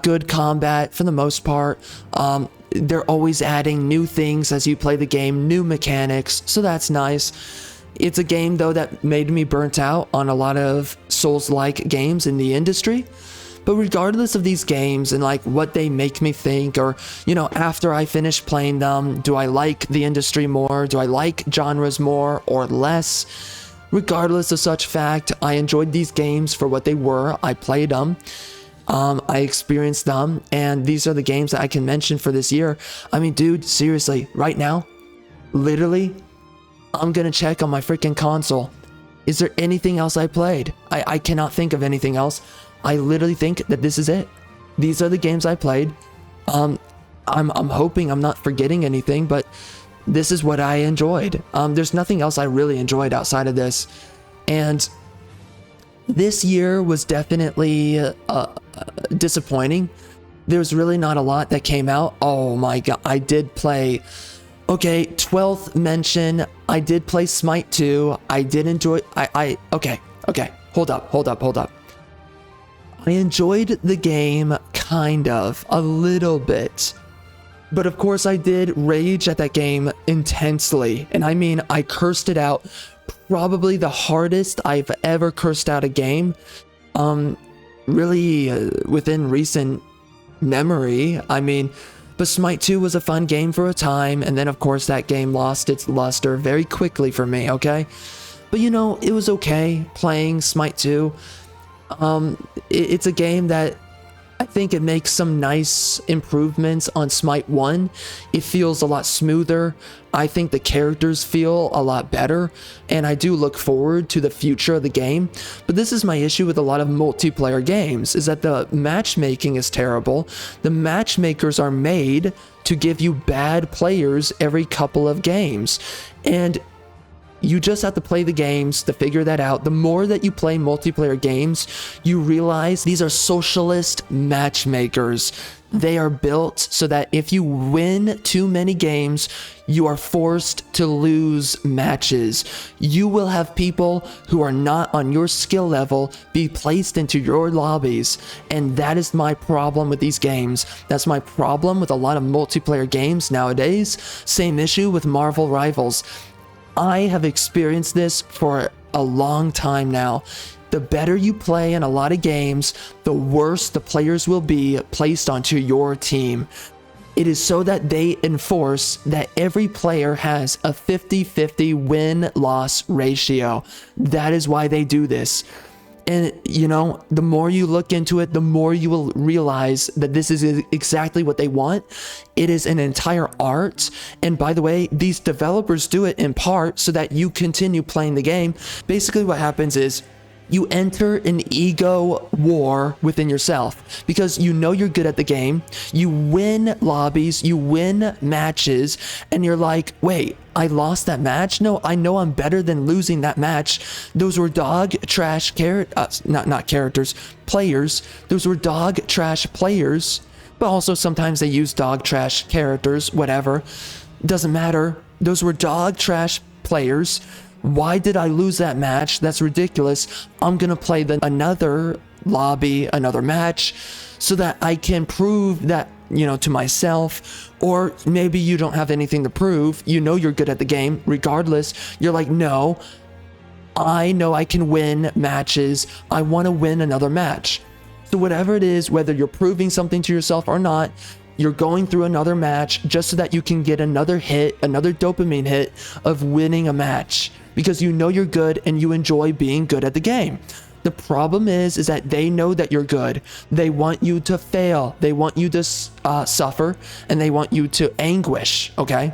good combat for the most part. They're always adding new things as you play the game, new mechanics, so that's nice. It's a game though that made me burnt out on a lot of Souls-like games in the industry. But regardless of these games and like what they make me think, or after I finish playing them, do I like the industry more? Do I like genres more or less? Regardless of such fact, I enjoyed these games for what they were. I played them. I experienced them, and these are the games that I can mention for this year. I mean, dude, seriously, right now, literally, I'm gonna check on my freaking console. Is there anything else I played? I cannot think of anything else. I literally think that this is it. These are the games I played. I'm hoping I'm not forgetting anything, but this is what I enjoyed. There's nothing else I really enjoyed outside of this. And this year was definitely disappointing. There's really not a lot that came out. Oh my god, I did play... Okay, 12th mention, I did play Smite 2. I did enjoy... Okay, hold up. I enjoyed the game, kind of, a little bit. But of course I did rage at that game intensely. And I mean, I cursed it out. Probably the hardest I've ever cursed out a game. Really within recent memory. I mean, but Smite 2 was a fun game for a time, and then of course that game lost its luster very quickly for me, okay? But it was okay playing Smite 2. It's a game that I think it makes some nice improvements on Smite 1. It feels a lot smoother. I think the characters feel a lot better, and I do look forward to the future of the game. But this is my issue with a lot of multiplayer games, is that the matchmaking is terrible. The matchmakers are made to give you bad players every couple of games, and you just have to play the games to figure that out. The more that you play multiplayer games, you realize these are socialist matchmakers. They are built so that if you win too many games, you are forced to lose matches. You will have people who are not on your skill level be placed into your lobbies, and that is my problem with these games. That's my problem with a lot of multiplayer games nowadays. Same issue with Marvel Rivals. I have experienced this for a long time now. The better you play in a lot of games, the worse the players will be placed onto your team. It is so that they enforce that every player has a 50-50 win-loss ratio. That is why they do this. And the more you look into it, the more you will realize that this is exactly what they want. It is an entire art. And by the way, these developers do it in part so that you continue playing the game. Basically what happens is you enter an ego war within yourself because you're good at the game. You win lobbies, you win matches, and you're like, wait, I lost that match? No, I know I'm better than losing that match. Those were dog trash not characters, players. Those were dog trash players, but also sometimes they use dog trash characters, whatever. Doesn't matter. Those were dog trash players. Why did I lose that match? That's ridiculous. I'm gonna play another lobby, another match, so that I can prove that, to myself. Or maybe you don't have anything to prove. You're good at the game. Regardless, you're like, no, I know I can win matches. I want to win another match. So whatever it is, whether you're proving something to yourself or not, you're going through another match just so that you can get another hit, another dopamine hit of winning a match. Because you're good and you enjoy being good at the game. The problem is that they know that you're good. They want you to fail. They want you to suffer, and they want you to anguish, okay?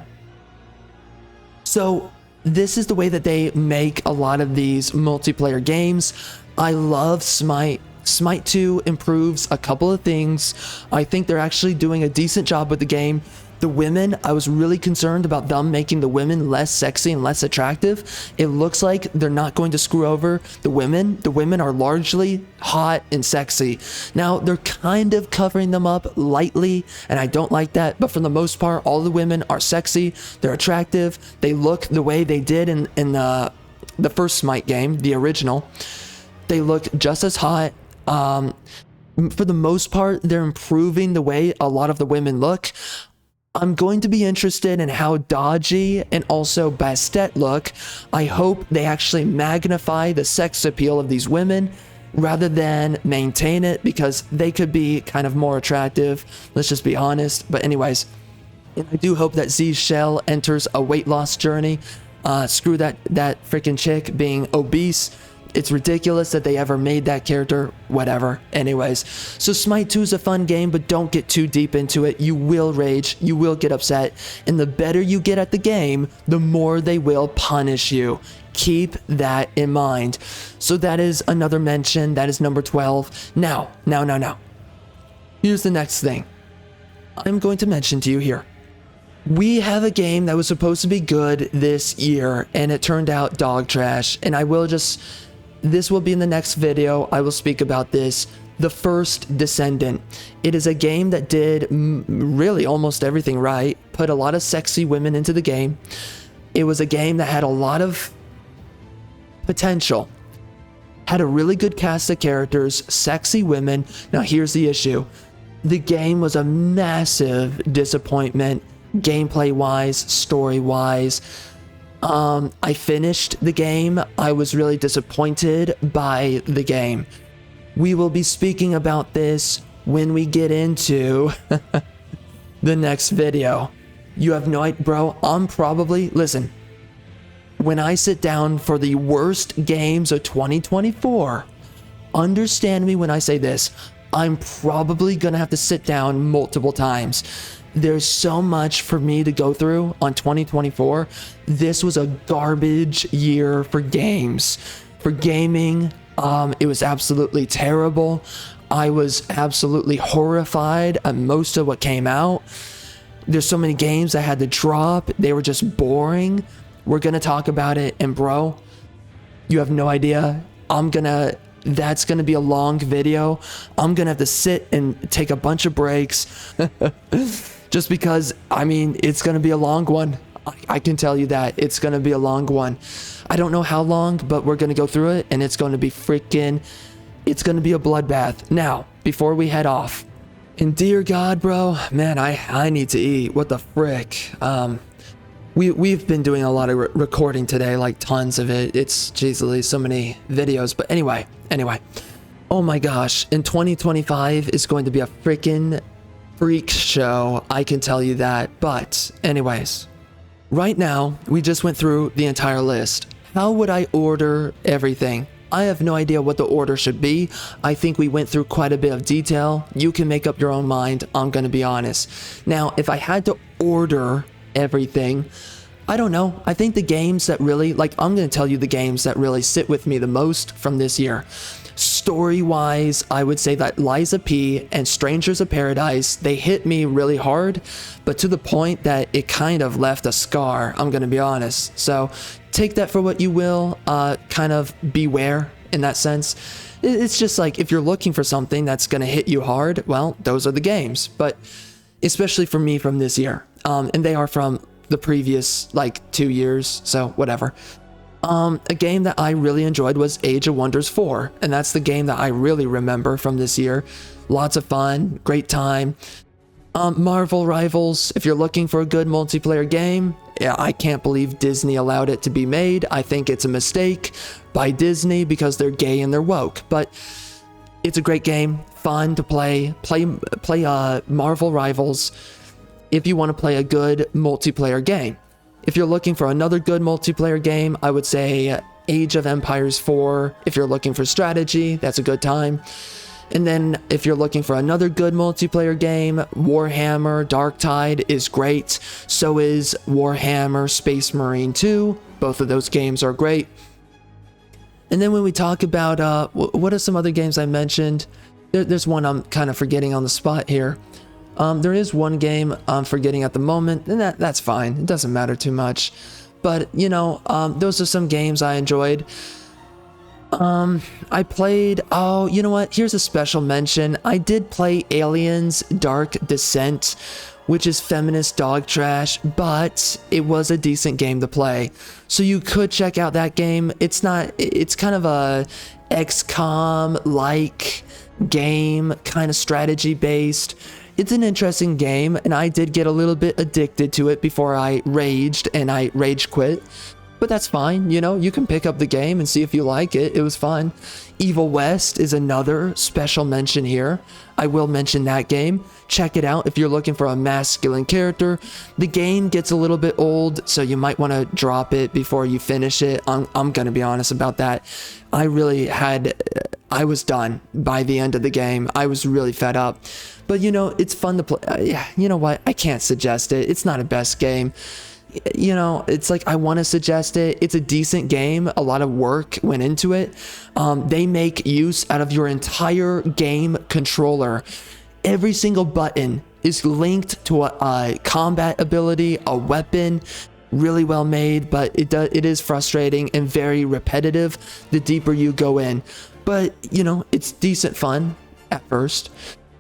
So this is the way that they make a lot of these multiplayer games. I love Smite Smite 2 improves a couple of things. I think they're actually doing a decent job with the game. The women, I was really concerned about them making the women less sexy and less attractive. It looks like they're not going to screw over the women. The women are largely hot and sexy. Now, they're kind of covering them up lightly, and I don't like that. But for the most part, all the women are sexy. They're attractive. They look the way they did in the first Smite game, the original. They look just as hot. For the most part, they're improving the way a lot of the women look. I'm going to be interested in how Dodgy and also Bastet look. I hope they actually magnify the sex appeal of these women rather than maintain it, because they could be kind of more attractive. Let's just be honest. But anyways, I do hope that Z Shell enters a weight loss journey. Screw that freaking chick being obese. It's ridiculous that they ever made that character. Whatever. Anyways, so Smite 2 is a fun game, but don't get too deep into it. You will rage, you will get upset, and the better you get at the game, the more they will punish you. Keep that in mind. So that is another mention. That is number 12. Now. Here's the next thing I'm going to mention to you here. We have a game that was supposed to be good this year, and it turned out dog trash. And this will be in the next video. I will speak about this. The First Descendant. It is a game that did really almost everything right. Put a lot of sexy women into the game. It was a game that had a lot of potential. Had a really good cast of characters, sexy women. Now here's the issue. The game was a massive disappointment, gameplay-wise, story-wise. I finished the game. I was really disappointed by the game. We will be speaking about this when we get into the next video. You have no idea, bro. Listen, when I sit down for the worst games of 2024, understand me when I say this, I'm probably gonna have to sit down multiple times. There's so much for me to go through on 2024. This was a garbage year for games. For gaming, it was absolutely terrible. I was absolutely horrified at most of what came out. There's so many games I had to drop. They were just boring. We're gonna talk about it, and bro, you have no idea. That's gonna be a long video. I'm gonna have to sit and take a bunch of breaks. Just because, it's going to be a long one. I can tell you that. It's going to be a long one. I don't know how long, but we're going to go through it, and it's going to be it's going to be a bloodbath. Now, before we head off, and dear God, bro, man, I need to eat. What the frick? We've been doing a lot of recording today, like tons of it. It's, jeez, so many videos. But anyway. Oh my gosh. In 2025 is going to be a freaking freak show, I can tell you that. But anyways, right now we just went through the entire list. How would I order everything? I have no idea what the order should be. I think we went through quite a bit of detail. You can make up your own mind. I'm gonna be honest. Now, if I had to order everything, I don't know. I think the games that really, I'm gonna tell you the games that really sit with me the most from this year. Story-wise, I would say that Liza P and Strangers of Paradise, they hit me really hard, but to the point that it kind of left a scar, I'm gonna be honest. So take that for what you will, kind of beware in that sense. It's just like, if you're looking for something that's gonna hit you hard, well, those are the games. But especially for me from this year, and they are from the previous 2 years, so whatever. A game that I really enjoyed was Age of Wonders 4, and that's the game that I really remember from this year. Lots of fun, great time. Marvel Rivals, if you're looking for a good multiplayer game, yeah, I can't believe Disney allowed it to be made. I think it's a mistake by Disney because they're gay and they're woke, but it's a great game, fun to play. Play Marvel Rivals if you want to play a good multiplayer game. If you're looking for another good multiplayer game, I would say Age of Empires 4. If you're looking for strategy, that's a good time. And then if you're looking for another good multiplayer game, Warhammer Darktide is great. So is Warhammer Space Marine 2. Both of those games are great. And then when we talk about what are some other games I mentioned, there's one I'm kind of forgetting on the spot here. There is one game I'm forgetting at the moment, and that's fine. It doesn't matter too much. But, you know, those are some games I enjoyed. I played, oh, you know what? Here's a special mention. I did play Aliens Dark Descent, which is feminist dog trash, but it was a decent game to play. So you could check out that game. It's kind of a XCOM-like game, kind of strategy based. It's an interesting game, and I did get a little bit addicted to it before I raged, and I rage quit. But that's fine, you know, you can pick up the game and see if you like it. It was fun. Evil West is another special mention here. I will mention that game. Check it out if you're looking for a masculine character. The game gets a little bit old, so you might want to drop it before you finish it. I'm gonna be honest about that. I was done by the end of the game. I was really fed up. But you know, it's fun to play. Yeah, you know what? I can't suggest it. It's not a best game. You know, it's like I want to suggest it. It's a decent game. A lot of work went into it. They make use out of your entire game controller. Every single button is linked to a combat ability, a weapon. Really well made, but it is frustrating and very repetitive the deeper you go in. But, you know, it's decent fun at first.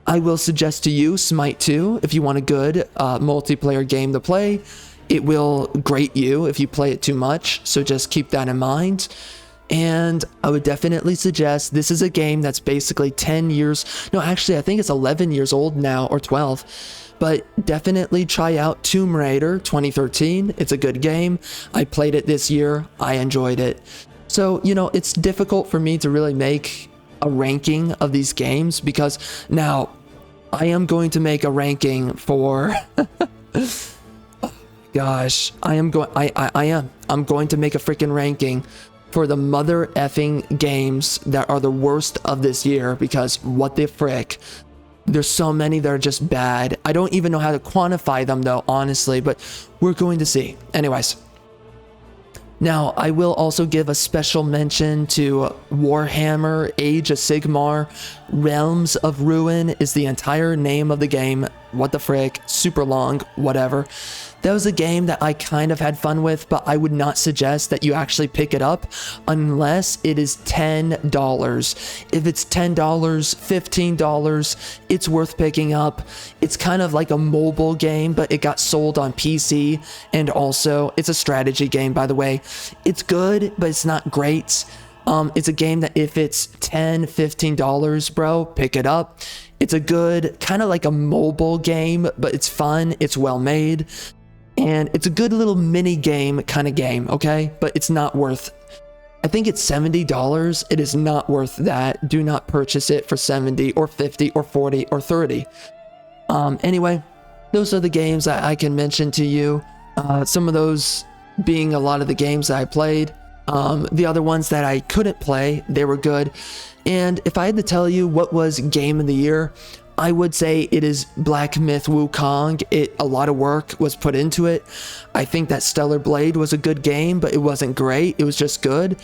I will suggest to you Smite 2 if you want a good multiplayer game to play. It will grate you if you play it too much, so just keep that in mind. And I would definitely suggest, this is a game that's basically 10 years, no, actually I think it's 11 years old now, or 12. But definitely try out Tomb Raider 2013. It's a good game. I played it this year. I enjoyed it. So, you know, it's difficult for me to really make a ranking of these games, because now I am going to make a ranking for... Gosh, I'm going to make a freaking ranking for the mother effing games that are the worst of this year, because what the frick, there's so many that are just bad. I don't even know how to quantify them though, honestly, but we're going to see. Anyways, now I will also give a special mention to Warhammer Age of Sigmar. Realms of Ruin is the entire name of the game. What the frick, super long, whatever. That was a game that I kind of had fun with, but I would not suggest that you actually pick it up unless it is $10. If it's $10, $15, it's worth picking up. It's kind of like a mobile game, but it got sold on PC, and also it's a strategy game, by the way. It's good, but it's not great. It's a game that if it's $10, $15, bro, pick it up. It's a good, kind of like a mobile game, but it's fun, it's well made. And it's a good little mini game kind of game, okay? But it's not worth, I think it's $70. It is not worth that. Do not purchase it for 70 or 50 or 40 or 30. Anyway, those are the games that I can mention to you. Some of those being a lot of the games that I played. The other ones that I couldn't play, they were good. And if I had to tell you what was game of the year, I would say it is Black Myth Wukong. A lot of work was put into it. I think that Stellar Blade was a good game, but it wasn't great. It was just good.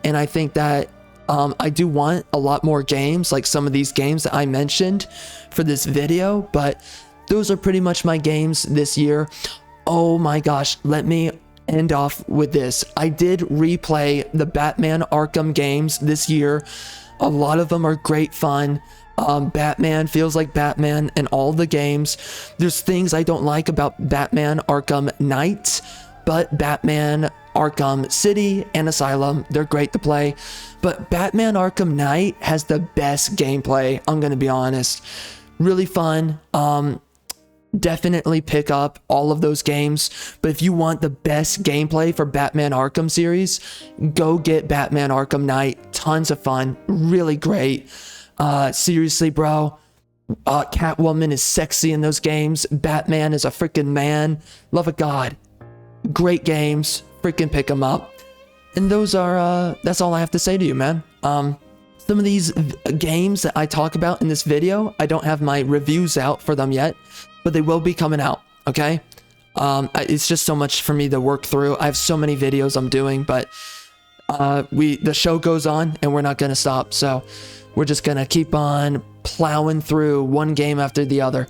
And I think that I do want a lot more games, like some of these games that I mentioned for this video, but those are pretty much my games this year. Oh my gosh, let me end off with this. I did replay the Batman Arkham games this year. A lot of them are great fun. Batman feels like Batman in all the games. There's things I don't like about Batman Arkham Knight, but Batman Arkham City and Asylum, they're great to play. But Batman Arkham Knight has the best gameplay, I'm gonna be honest. Really fun. Definitely pick up all of those games. But if you want the best gameplay for Batman Arkham series, go get Batman Arkham Knight. Tons of fun. Really great. Seriously, bro. Catwoman is sexy in those games. Batman is a freaking man. Love of God. Great games. Freaking pick them up. And those are, that's all I have to say to you, man. Some of these games that I talk about in this video, I don't have my reviews out for them yet, but they will be coming out, okay? It's just so much for me to work through. I have so many videos I'm doing, but the show goes on and we're not gonna stop. So we're just gonna keep on plowing through one game after the other.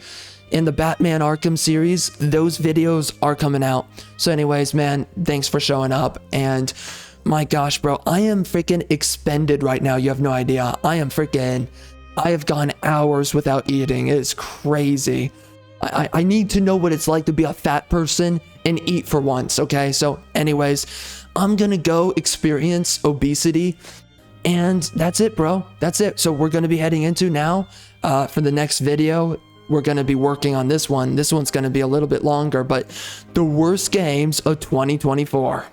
In the Batman Arkham series, those videos are coming out. So anyways, man, thanks for showing up. And my gosh, bro, I am freaking expended right now. You have no idea. I have gone hours without eating. It is crazy. I need to know what it's like to be a fat person and eat for once, okay? So anyways, I'm gonna go experience obesity, and that's it, bro. That's it. So we're gonna be heading into now for the next video. We're gonna be working on this one. This one's gonna be a little bit longer, but the worst games of 2024.